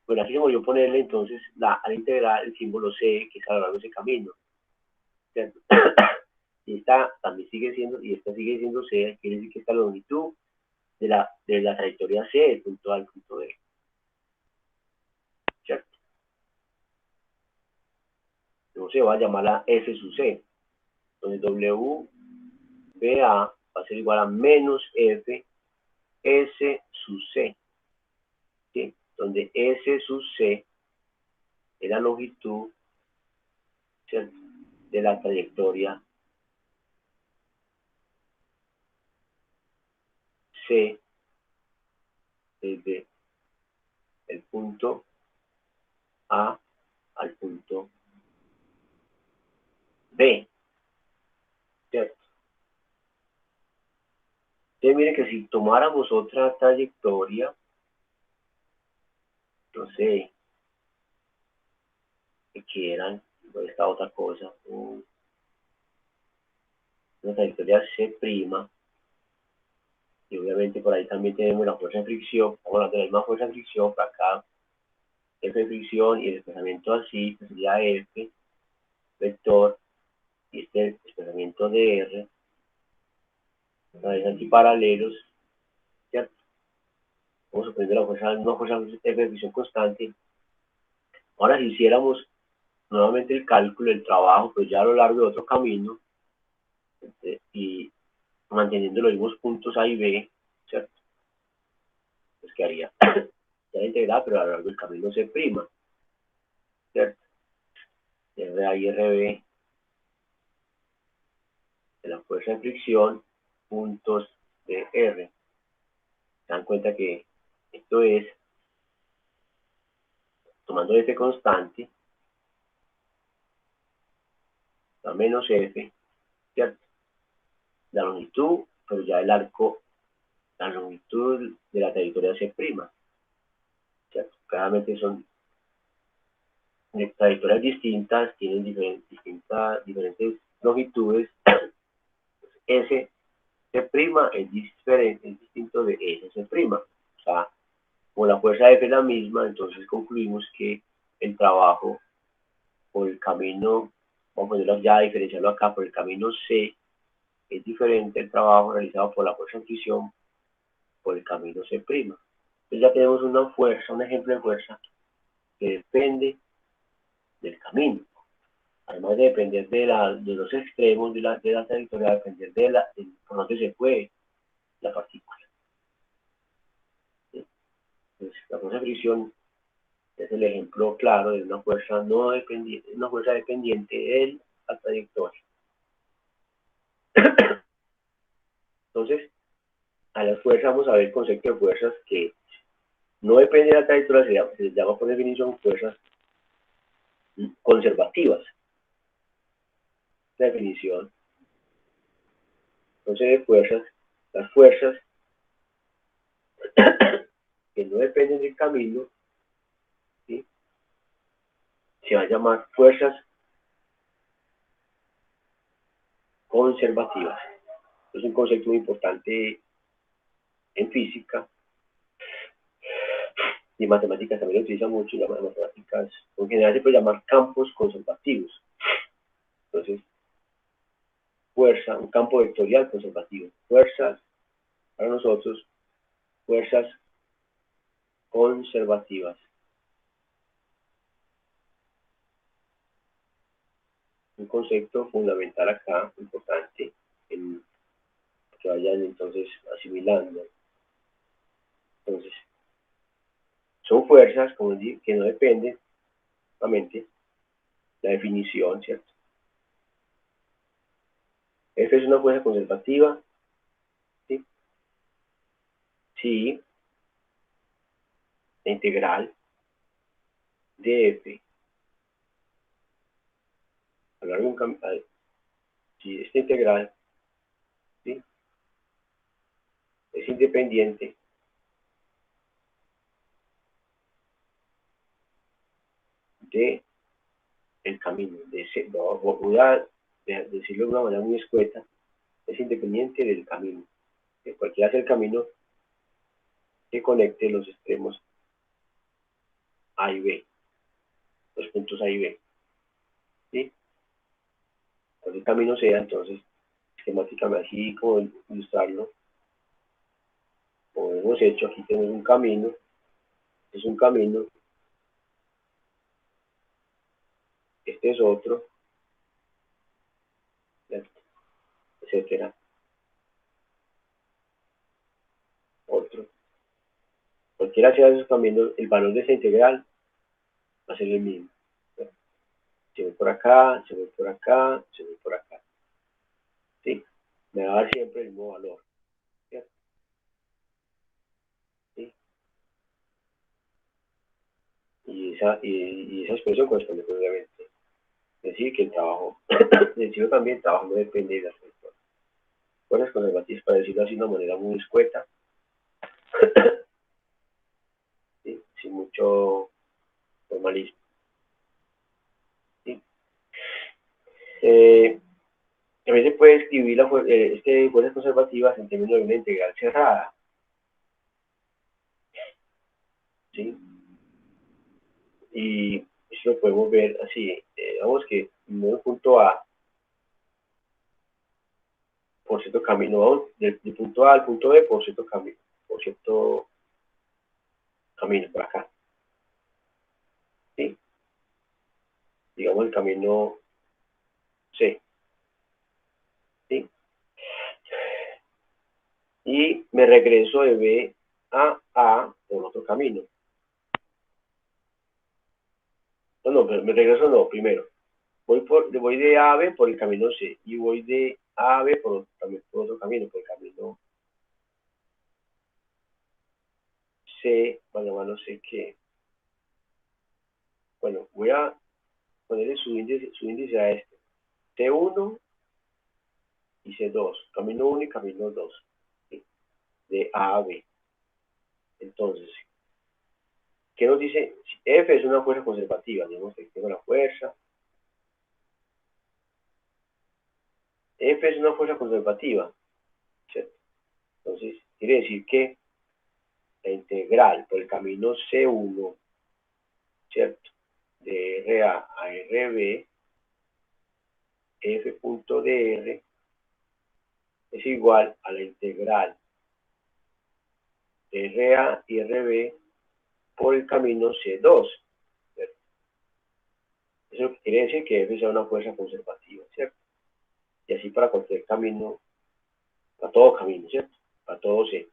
Bueno, aquí voy a ponerle entonces a la integral el símbolo C, que es a lo largo de ese camino, ¿cierto? Y esta también sigue siendo, y esta sigue siendo C, quiere decir que esta longitud de la trayectoria C, del punto A al punto B, ¿cierto? Luego se va a llamar la S sub C, donde WBA va a ser igual a menos F S sub C, ¿sí? Donde S sub C es la longitud, ¿cierto?, de la trayectoria C desde el punto A al punto B, ¿cierto? Entonces, miren que si tomáramos otra trayectoria, no sé, que quieran, esta otra cosa, una trayectoria C', y obviamente por ahí también tenemos la fuerza de fricción, vamos a tener más fuerza de fricción, para acá F de fricción y el desplazamiento así, que sería F, vector, y este desplazamiento de R, una vez antiparalelos, ¿cierto? Vamos a poner una fuerza F de fricción constante. Ahora, si hiciéramos nuevamente el cálculo del trabajo, pues ya a lo largo de otro camino, y manteniendo los mismos puntos A y B, ¿cierto? Pues quedaría ya integrada, pero a lo largo del camino C', ¿cierto? RA y RB de la fuerza de fricción, puntos de R. Se dan cuenta que esto es, tomando este constante, la menos F, ¿cierto? La longitud, pero ya el arco, la longitud de la trayectoria C', ¿cierto? Claramente son trayectorias distintas, tienen diferentes longitudes. S C' es distinto de S C'. O sea, como la fuerza F es la misma, entonces concluimos que el trabajo por el camino, vamos a ponerlo ya, diferenciarlo acá, por el camino C es diferente el trabajo realizado por la fuerza en fricción por el camino C'. Entonces ya tenemos una fuerza, un ejemplo de fuerza que depende del camino. Además de depender de los extremos de la trayectoria, depender de por donde se fue la partícula. ¿Sí? Entonces, la fuerza de fricción es el ejemplo claro de una fuerza no dependiente, una fuerza dependiente de la trayectoria. Entonces, a las fuerzas vamos a ver el concepto de fuerzas que no depende de la trayectoria, se les llama por definición fuerzas conservativas. La definición. Entonces, de fuerzas, las fuerzas que no dependen del camino, ¿sí? Se va a llamar fuerzas conservativas. Es un concepto muy importante en física y en matemáticas también lo utiliza mucho, y las matemáticas en general se puede llamar campos conservativos. Entonces, fuerza, un campo vectorial conservativo. Fuerzas, para nosotros, fuerzas conservativas. Un concepto fundamental acá, importante, que vayan entonces asimilando. Entonces, son fuerzas, como dije, que no dependen, nuevamente, la definición, ¿cierto? F es una fuerza conservativa, ¿sí? Si la integral de F, a lo largo de un camino, si esta integral, ¿sí?, es independiente de el camino, voy a decirlo de una manera muy escueta, es independiente del camino, que cualquiera sea el camino que conecte los extremos A y B, los puntos A y B, ¿sí? Cuando el camino sea, entonces, esquemáticamente, así como ilustrarlo, como hemos hecho, aquí tenemos un camino, este es un camino, este es otro, etcétera, otro. Cualquiera sea de esos caminos, el valor de esa integral va a ser el mismo. Se ve por acá, se ve por acá, se ve por acá. ¿Sí? Me va a dar siempre el mismo valor. ¿Cierto? ¿Sí? Y esa expresión corresponde obviamente. Es decir, que el trabajo, decirlo también, el trabajo no depende de las personas. Fuerzas conservativas, para decirlo así de una manera muy escueta, ¿sí?, sin mucho formalismo. ¿Sí? También se puede escribir fuerzas conservativas en términos de una integral cerrada. ¿Sí? Y eso lo podemos ver así, digamos que en el punto A, por cierto camino, vamos del punto A al punto B por cierto camino, por acá. ¿Sí? Digamos el camino C. ¿Sí? Y me regreso de B a A por otro camino. No, me regreso no, primero. voy de A a B por el camino C y voy de A a B también por otro camino, por el camino C, bueno, no sé qué. Bueno, voy a ponerle su índice a este. C1 y C2, camino 1 y camino 2, ¿sí? De A a B. Entonces, ¿qué nos dice? F es una fuerza conservativa, digamos que tengo la fuerza. F es una fuerza conservativa, ¿cierto? Entonces, quiere decir que la integral por el camino C1, ¿cierto? De RA a RB, F.dr es igual a la integral de RA y RB por el camino C2, ¿cierto? Eso quiere decir que F sea una fuerza conservativa, ¿cierto? Y así para cualquier camino, para todo camino, ¿cierto? Para todo C.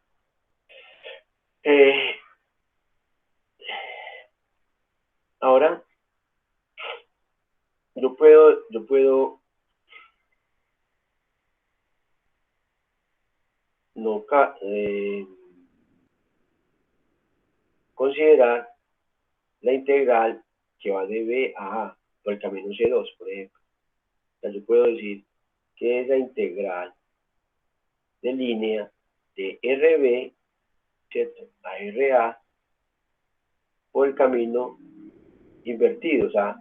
Ahora, yo puedo no considerar la integral que va de B a A por el camino C2, por ejemplo. O sea, yo puedo decir que es la integral de línea de RB, ¿cierto? A RA por el camino invertido, o sea,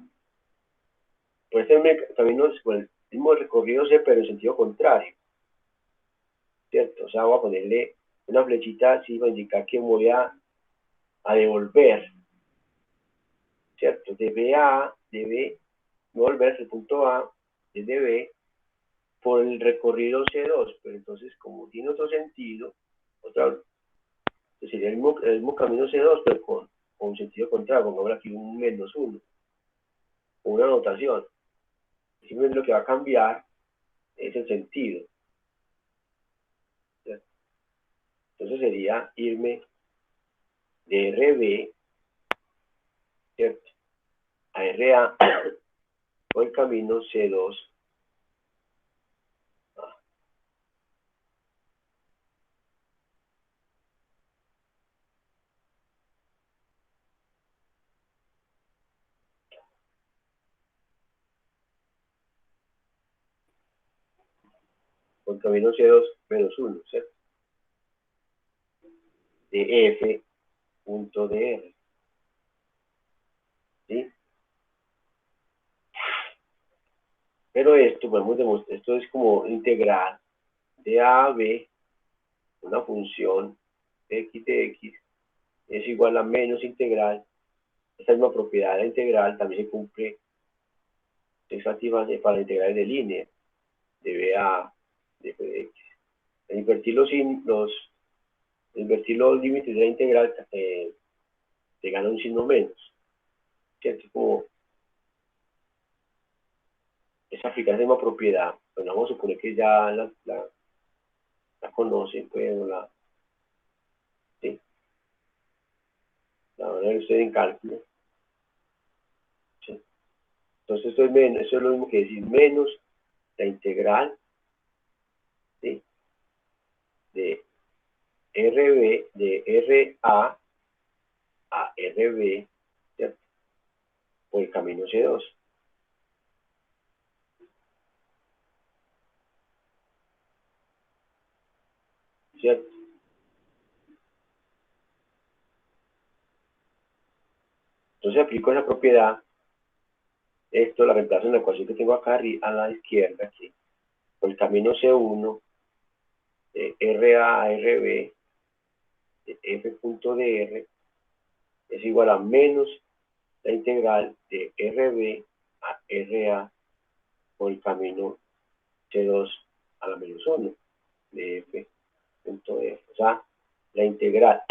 por este camino, por el mismo recorrido C, pero en sentido contrario, ¿cierto? O sea, voy a ponerle una flechita así para indicar que voy a devolver, ¿cierto? De B a A, de B, devolver el punto A, desde B, por el recorrido C2, pero entonces como tiene otro sentido, sería el mismo camino C2, pero con sentido contrario, pongamos aquí un -1, o una anotación. Simplemente lo que va a cambiar es el sentido, ¿cierto? Entonces sería irme de RB, ¿cierto? A RA por el camino C2. Por el camino C2-1, ¿cierto? De F.dr, ¿sí? Pero esto, podemos demostrar, esto es como integral de A a B, una función x de x, es igual a menos integral. Esta misma propiedad de la integral también se cumple exactamente para la integral de línea, de B a A, de f de x. Al invertir los límites de la integral, se gana un signo menos, ¿cierto? Como es aplicar esa misma propiedad, bueno, vamos a suponer que ya la conocen, pues, ¿sí? La van a ver ustedes en cálculo, ¿sí? Entonces esto es lo mismo que decir menos la integral, ¿sí? De RB, de RA a RB, ¿cierto? Por el camino C2, ¿cierto? Entonces aplico esa propiedad, esto la reemplazo en la ecuación que tengo acá a la izquierda, aquí, por el camino C1, de RA a RB, de F.dr, es igual a menos la integral de RB a RA por el camino C2 a la menos 1 de F.f. O sea, la integral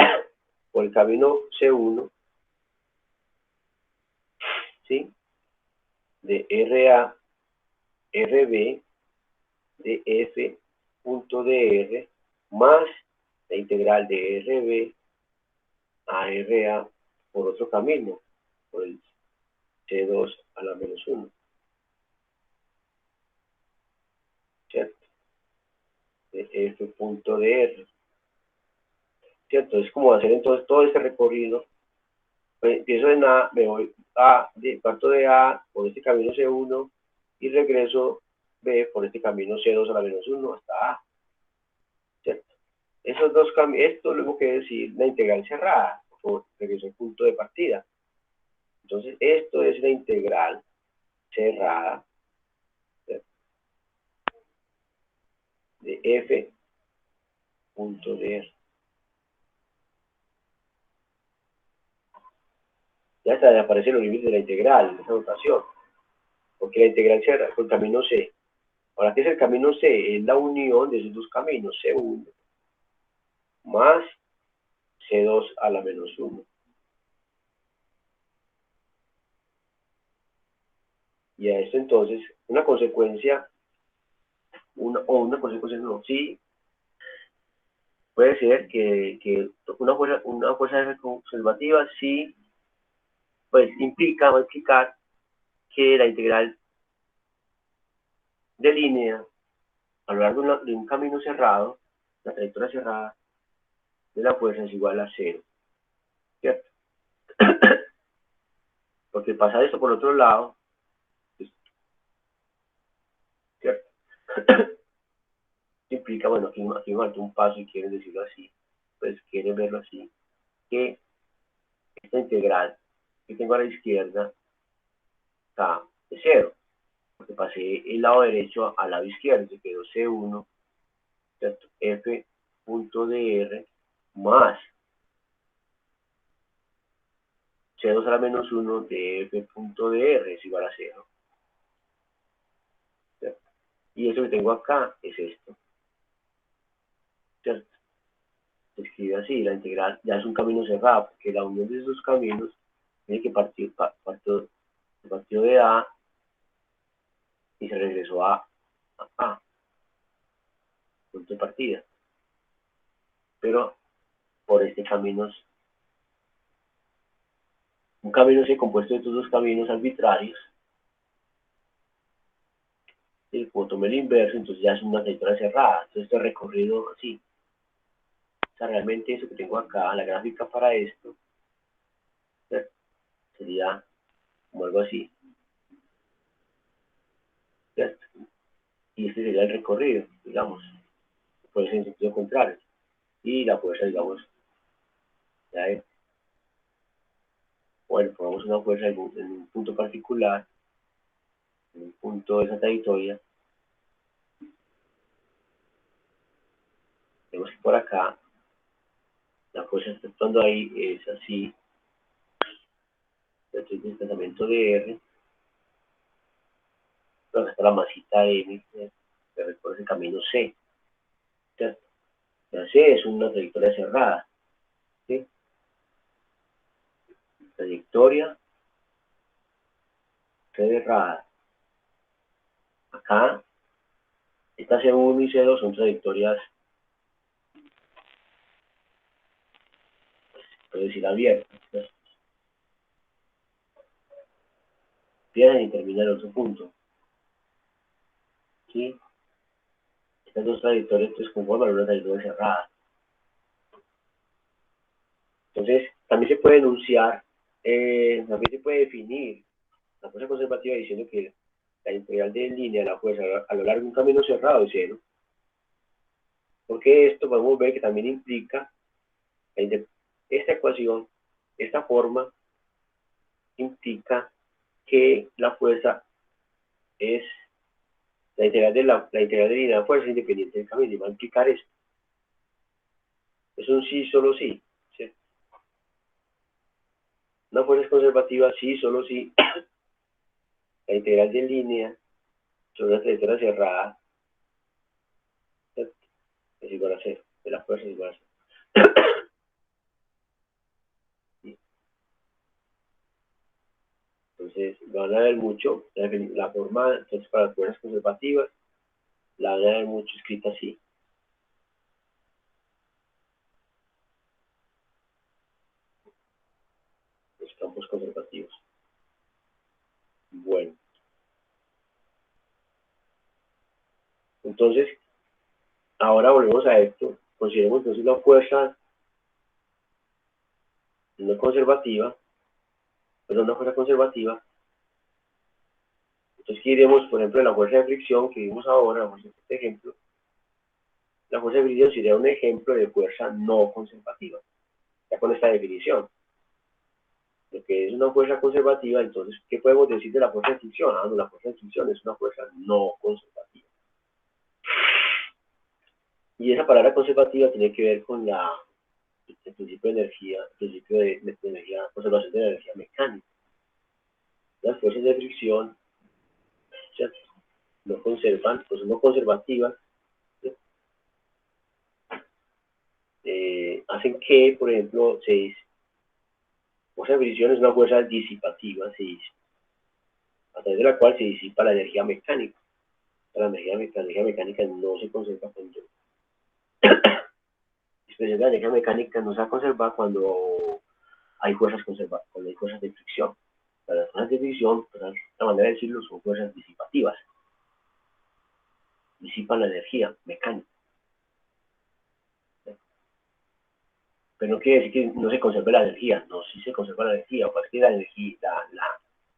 por el camino C1, ¿sí? De RA, RB, de F.dr, más la integral de RB a RA por otro camino, por el C2 a la menos 1. de f punto de r, ¿cierto? Es como hacer entonces todo este recorrido. Pues, empiezo en A, me voy parto de A por este camino C1 y regreso B por este camino C2 a la menos 1 hasta A, ¿cierto? Esos dos caminos, esto es lo que decir la integral cerrada, por regreso al punto de partida. Entonces, esto es la integral cerrada, ¿cierto?, de f punto de r. Ya está, aparecen los límites de la integral, de esa notación, porque la integral cierra con el camino C. Ahora, ¿qué es el camino C? Es la unión de esos dos caminos, C1 más C2 a la menos 1. Y a esto entonces, una consecuencia, una consecuencia no, sí, puede ser que una fuerza conservativa sí, pues va a implicar que la integral de línea a lo largo de un camino cerrado, la trayectoria cerrada de la fuerza es igual a 0, ¿cierto? Porque pasa esto por otro lado, ¿cierto? Implica, bueno, aquí me falta un paso y quieren decirlo así, pues quieren verlo así, que esta integral que tengo a la izquierda está de 0, porque pasé el lado derecho al lado izquierdo, se quedó C1, ¿cierto? F punto de R más C2 a la menos 1 de F punto de R es igual a 0, ¿cierto? Y eso que tengo acá es esto, ¿cierto? Se escribe así, la integral ya es un camino cerrado, porque la unión de esos caminos tiene que partió de A y se regresó a A, punto de partida. Pero por este camino, un camino se compuesto de estos dos caminos arbitrarios, y como tomé el inverso, entonces ya es una trayectoria cerrada. Entonces este recorrido así. O sea, realmente eso que tengo acá, la gráfica para esto, sería como algo así, ¿cierto? Y este sería el recorrido, digamos, puede ser en sentido contrario. Y la fuerza, digamos, ya es, bueno, pongamos una fuerza en un punto particular, en un punto de esa trayectoria. Vemos que por acá la fuerza está actuando ahí, es así, el desplazamiento de R, pero acá está la masita M, que recorre el camino C, ¿cierto? La C es una trayectoria cerrada, ¿sí? Trayectoria cerrada. Acá, esta C1 y C2 son trayectorias, puedo decir, abiertas, ¿sí? Empiezan y terminan en otro punto, ¿sí? Estas dos trayectorias entonces conforman una trayectoria cerrada. Entonces, también se puede enunciar, también se puede definir la fuerza conservativa diciendo que la integral de línea de la fuerza a lo largo de un camino cerrado es 0. Porque esto podemos ver que también implica esta ecuación, esta forma, implica que la fuerza es la integral de línea de la fuerza independiente del camino, y va a implicar esto. Es un sí, solo sí, ¿sí? Una fuerza es conservativa, sí, solo sí. La integral de línea sobre una trayectoria cerrada, ¿cierto?, es igual a 0, de la fuerza es igual a 0. ¿Sí? Entonces, van a ver mucho la forma, entonces para las fuerzas conservativas, la van a ver mucho escrita así. Los campos conservativos. Bueno. Entonces, ahora volvemos a esto. Consideremos entonces una fuerza no conservativa, perdón, una fuerza conservativa. Entonces, ¿qué diremos, por ejemplo, de la fuerza de fricción que vimos ahora? Vamos a hacer este ejemplo. La fuerza de fricción sería un ejemplo de fuerza no conservativa, ya con esta definición. Lo que es una fuerza conservativa, entonces, ¿qué podemos decir de la fuerza de fricción? Ah, no, la fuerza de fricción es una fuerza no conservativa. Y esa palabra conservativa tiene que ver con el principio de energía, el principio de energía, conservación de energía mecánica. Las fuerzas de fricción, ¿cierto?, no conservan, pues no conservativas, hacen que, por ejemplo, fuerza de fricción es una fuerza disipativa, a través de la cual se disipa la energía mecánica. La energía mecánica no se conserva cuando la energía mecánica no se conserva cuando hay fuerzas cuando hay fuerzas de fricción. Las fuerzas de fricción, por otra manera de decirlo, son fuerzas disipativas. Disipan la energía mecánica. Pero no quiere decir que no se conserve la energía, no, sí se conserva la energía, o es que la energía,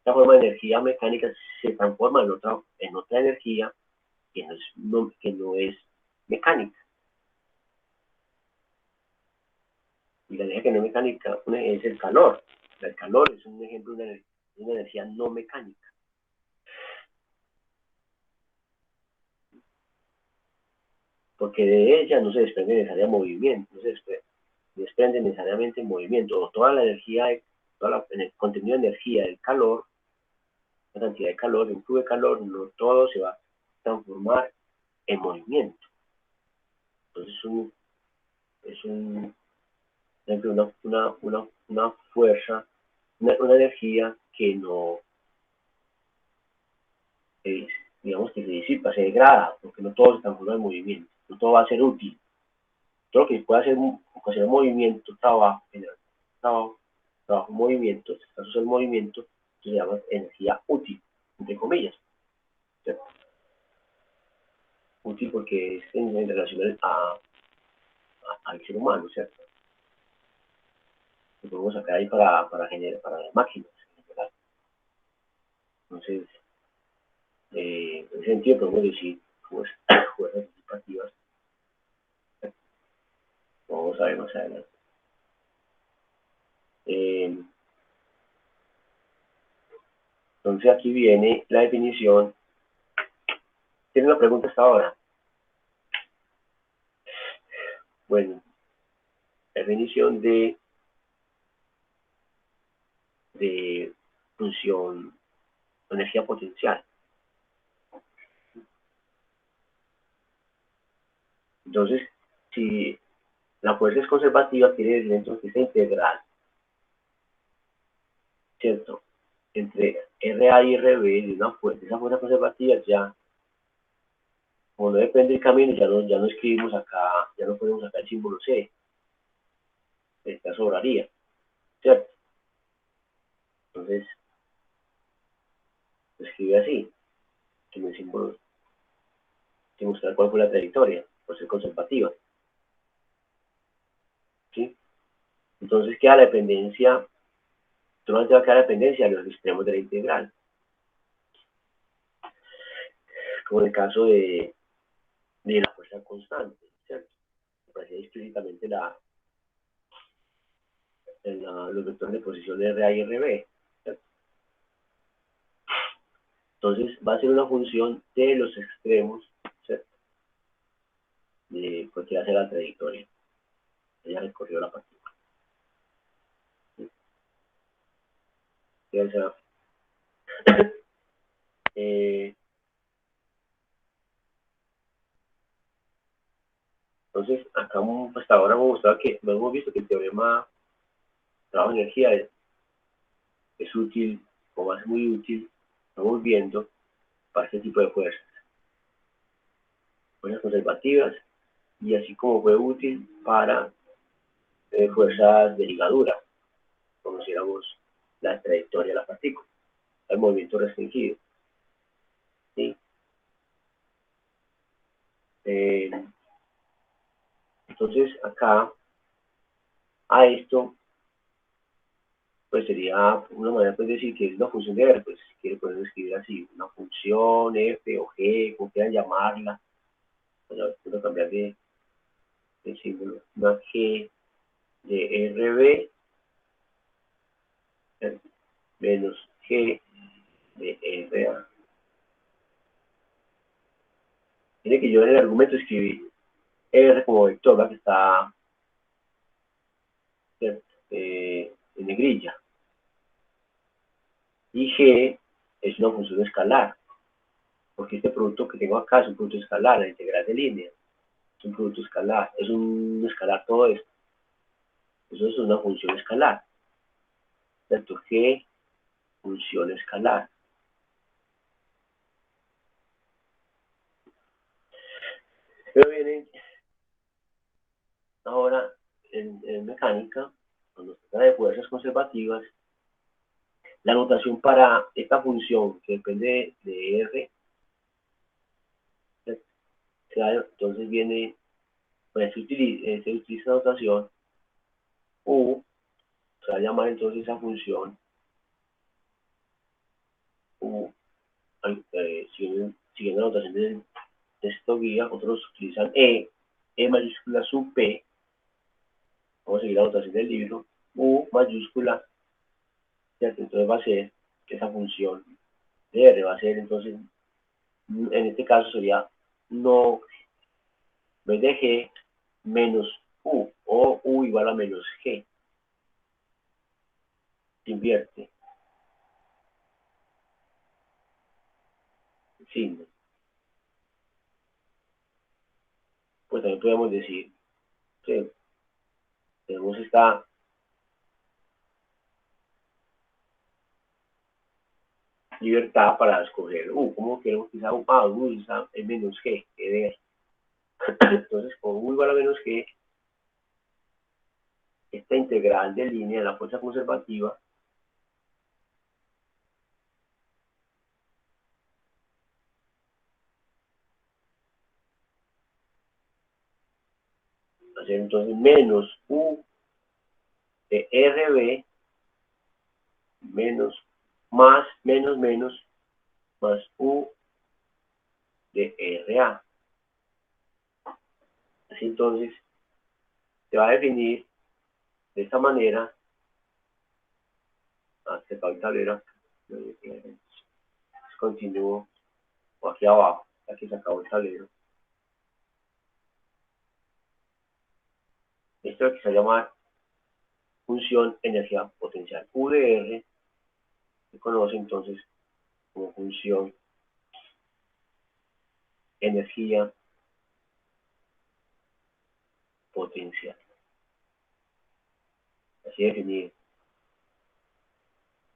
la forma de energía mecánica se transforma en otra energía que no es mecánica. Y la energía que no es mecánica es el calor. El calor es un ejemplo de una energía no mecánica. Porque de ella no se desprende necesariamente movimiento, no se desprende necesariamente movimiento, o toda la energía, el contenido de energía del calor, la cantidad de calor, el flujo de calor, no todo se va a transformar en movimiento. Entonces es una fuerza, una energía que no, digamos que se disipa, se degrada, porque no todo se transforma en movimiento, no todo va a ser útil. Todo lo que pueda hacer movimiento, trabajo, movimiento, en este caso es el movimiento, se llama energía útil, entre comillas, ¿cierto? Útil porque es en relación al ser humano, ¿cierto? Lo podemos sacar ahí para las máquinas en general. Entonces, en ese sentido podemos decir fuerzas disipativas. Vamos a ver más adelante. Entonces aquí viene la definición. ¿Tienen una pregunta hasta ahora? Bueno, la definición de función, energía potencial. Entonces, si la fuerza es conservativa, quiere decir entonces que es integral, ¿cierto? Entre RA y RB de esa fuerza conservativa ya, como no depende del camino, ya no escribimos acá, ya no podemos sacar el símbolo C. Esta sobraría, ¿cierto? Entonces, se escribe así, en el símbolo, sin mostrar cuál fue la trayectoria, por ser conservativa. ¿Sí? Entonces queda la dependencia, solamente va a quedar la dependencia de los extremos de la integral. Como en el caso de la fuerza constante, ¿cierto? Aparece explícitamente los vectores de posición de RA y RB, ¿cierto? Entonces va a ser una función de los extremos, ¿cierto? De cualquiera sea la trayectoria. Ella recorrió la partícula. ¿Sí? Entonces, acá hasta ahora hemos visto que el teorema de trabajo de energía es útil, o va a ser muy útil, estamos viendo, para este tipo de fuerzas conservativas, y así como fue útil para fuerzas de ligadura, conociéramos la trayectoria de la partícula, el movimiento restringido. ¿Sí? Entonces, acá, a esto, pues sería una manera pues, de decir que es una función de R, pues si quiere poder escribir así, una función F o G, como quieran llamarla. Bueno, puedo cambiar de símbolo, una G de RB menos G de RA. Tiene que yo en el argumento escribí R como vector, ¿verdad? Que está en negrilla. Y G es una función escalar, porque este producto que tengo acá es un producto escalar, la integral de línea. Es un producto escalar, es un escalar todo esto. Eso es una función escalar. ¿Cierto? G, función escalar. Pero viene ahora en mecánica, cuando se trata de fuerzas conservativas, la notación para esta función que depende de R, entonces viene, pues se utiliza la notación U, se va a llamar entonces esa función U, siguiendo la notación del texto guía, otros utilizan E mayúscula sub P, vamos a seguir la notación del libro, U mayúscula, ¿cierto? Entonces va a ser esa función de R, va a ser entonces, en este caso sería no, en vez de G, menos U, o U igual a menos G, se invierte el signo. Pues también podemos decir que tenemos esta libertad para escoger ¿cómo queremos que sea U? U es menos G, entonces con U igual a menos G, esta integral de línea de la fuerza conservativa va a ser entonces menos U de RB menos más menos menos más U de RA. Así entonces se va a definir de esta manera, se acabó el tablero, continúo o aquí abajo, aquí se acabó el tablero. Esto que se llama función energía potencial. U de R se conoce entonces como función energía potencial. Así definido.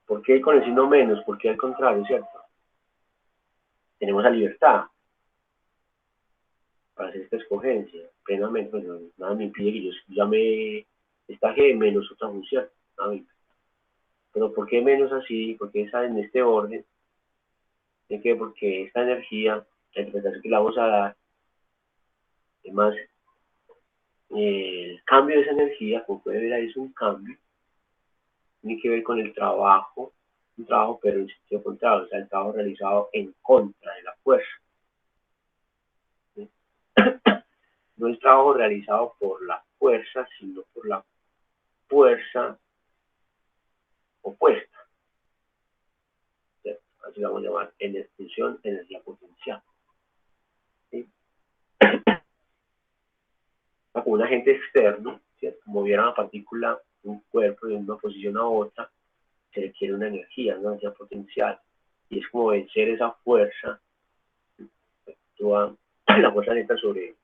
¿Por qué con el signo menos? ¿Por qué al contrario, cierto? Tenemos la libertad para hacer esta escogencia plenamente. Pues, nada me impide que yo llame esta G menos otra función. Pero ¿por qué menos así? Porque esa en este orden, ¿de qué? Porque esta energía, la interpretación que le vamos a dar, además, el cambio de esa energía, como puede ver ahí, es un cambio, tiene que ver con el trabajo, un trabajo, pero en sentido contrario, o sea, el trabajo realizado en contra de la fuerza. ¿Sí? No el trabajo realizado por la fuerza, sino por la fuerza opuesta. ¿Sí? Así lo vamos a llamar en extensión energía potencial. ¿Sí? Como un agente externo, ¿cierto? Moviera una partícula, un cuerpo de una posición a otra, se requiere una energía potencial. Y es como vencer esa fuerza, actúa la fuerza neta sobre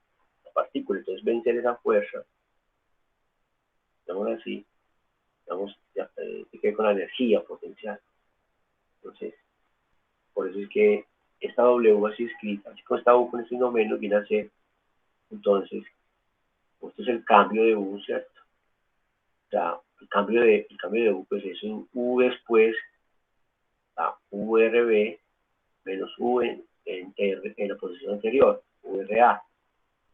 la partícula. Entonces, vencer esa fuerza, digamos así, tiene que ver con la energía potencial. Entonces, por eso es que esta W así escrita, así como esta U con este menos, viene a ser, entonces, esto es el cambio de U, ¿cierto? O sea, el cambio de U, pues es un U después, a URB menos U en la posición anterior, URA,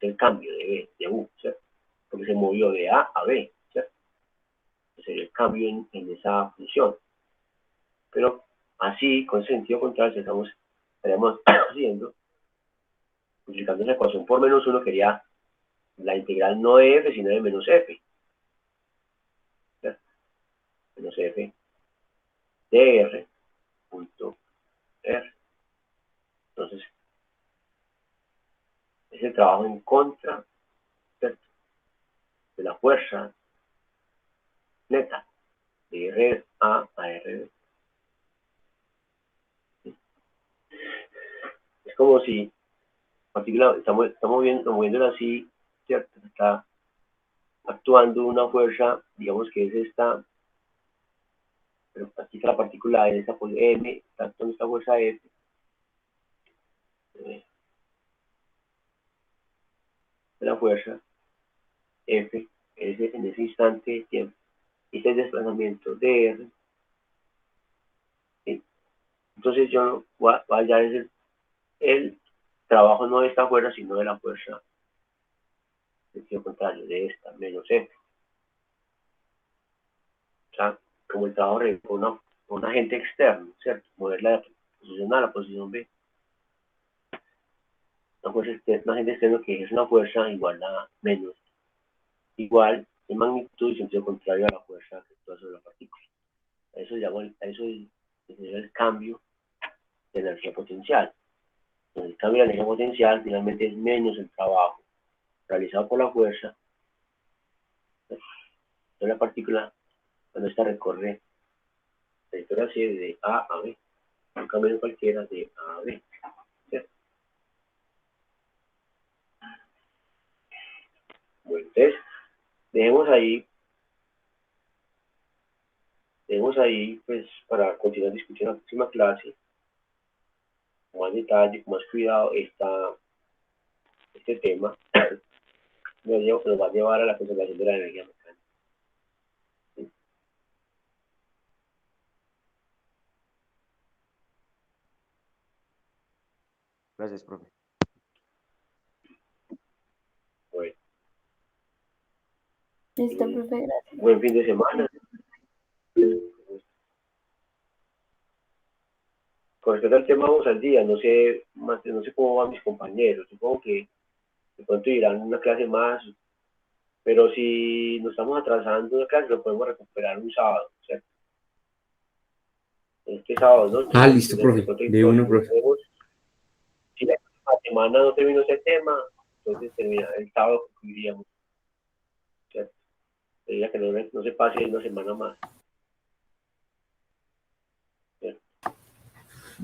el cambio de U, ¿cierto? porque se movió de A a B, ¿cierto? Sería el cambio en esa función. Pero así, con sentido contrario, estaríamos haciendo, multiplicando esa ecuación por menos 1, quería la integral no de f, sino de menos f. ¿Cierto? Menos f de r punto r. Entonces, es el trabajo en contra, ¿cierto?, de la fuerza neta de R A a R B. Es como si estamos moviéndola así, ¿cierto? Está actuando una fuerza, digamos que es esta, pero aquí está la partícula en esta M, está actuando esta fuerza F. De la fuerza F en ese instante de tiempo. Este es el desplazamiento de R. ¿Sí? Entonces yo voy a hallar el trabajo no de esta fuerza, sino de la fuerza en sentido contrario, de esta, menos F. O sea, como el trabajo con un agente externo, ¿cierto? Moverla de la posición A a la posición B. Un agente externo que es una fuerza igual a menos, igual en magnitud y sentido contrario a la fuerza que actúa sobre la partícula. Eso es el cambio de energía potencial. El cambio de energía potencial finalmente es menos el trabajo realizado por la fuerza de la partícula cuando esta recorre la trayectoria C de A a B, un camino cualquiera de A a B. ¿Cierto? Bueno, entonces dejemos ahí pues para continuar discutiendo en la próxima clase con más detalle, con más cuidado este tema nos va a llevar a la conservación de la energía mecánica. ¿Sí? Gracias, profe. Bueno. Listo, profe, gracias. Buen fin de semana. Con respecto al tema vamos al día, no sé cómo van mis compañeros, supongo que de pronto irán una clase más, pero si nos estamos atrasando una clase lo podemos recuperar un sábado, ¿cierto? Este sábado, ¿no? Ah, listo, profe. De uno, profe. Si la semana no terminó ese tema, entonces el sábado concluiríamos, ¿cierto? Sería que no se pase una semana más. ¿Cierto?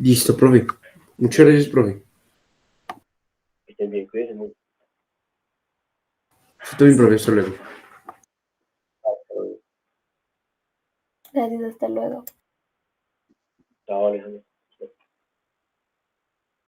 Listo, profe. Muchas gracias, profe. Que estén bien, cuídense mucho. Estoy bien, profe. Hasta luego. Gracias, hasta luego. Chao, Alejandro.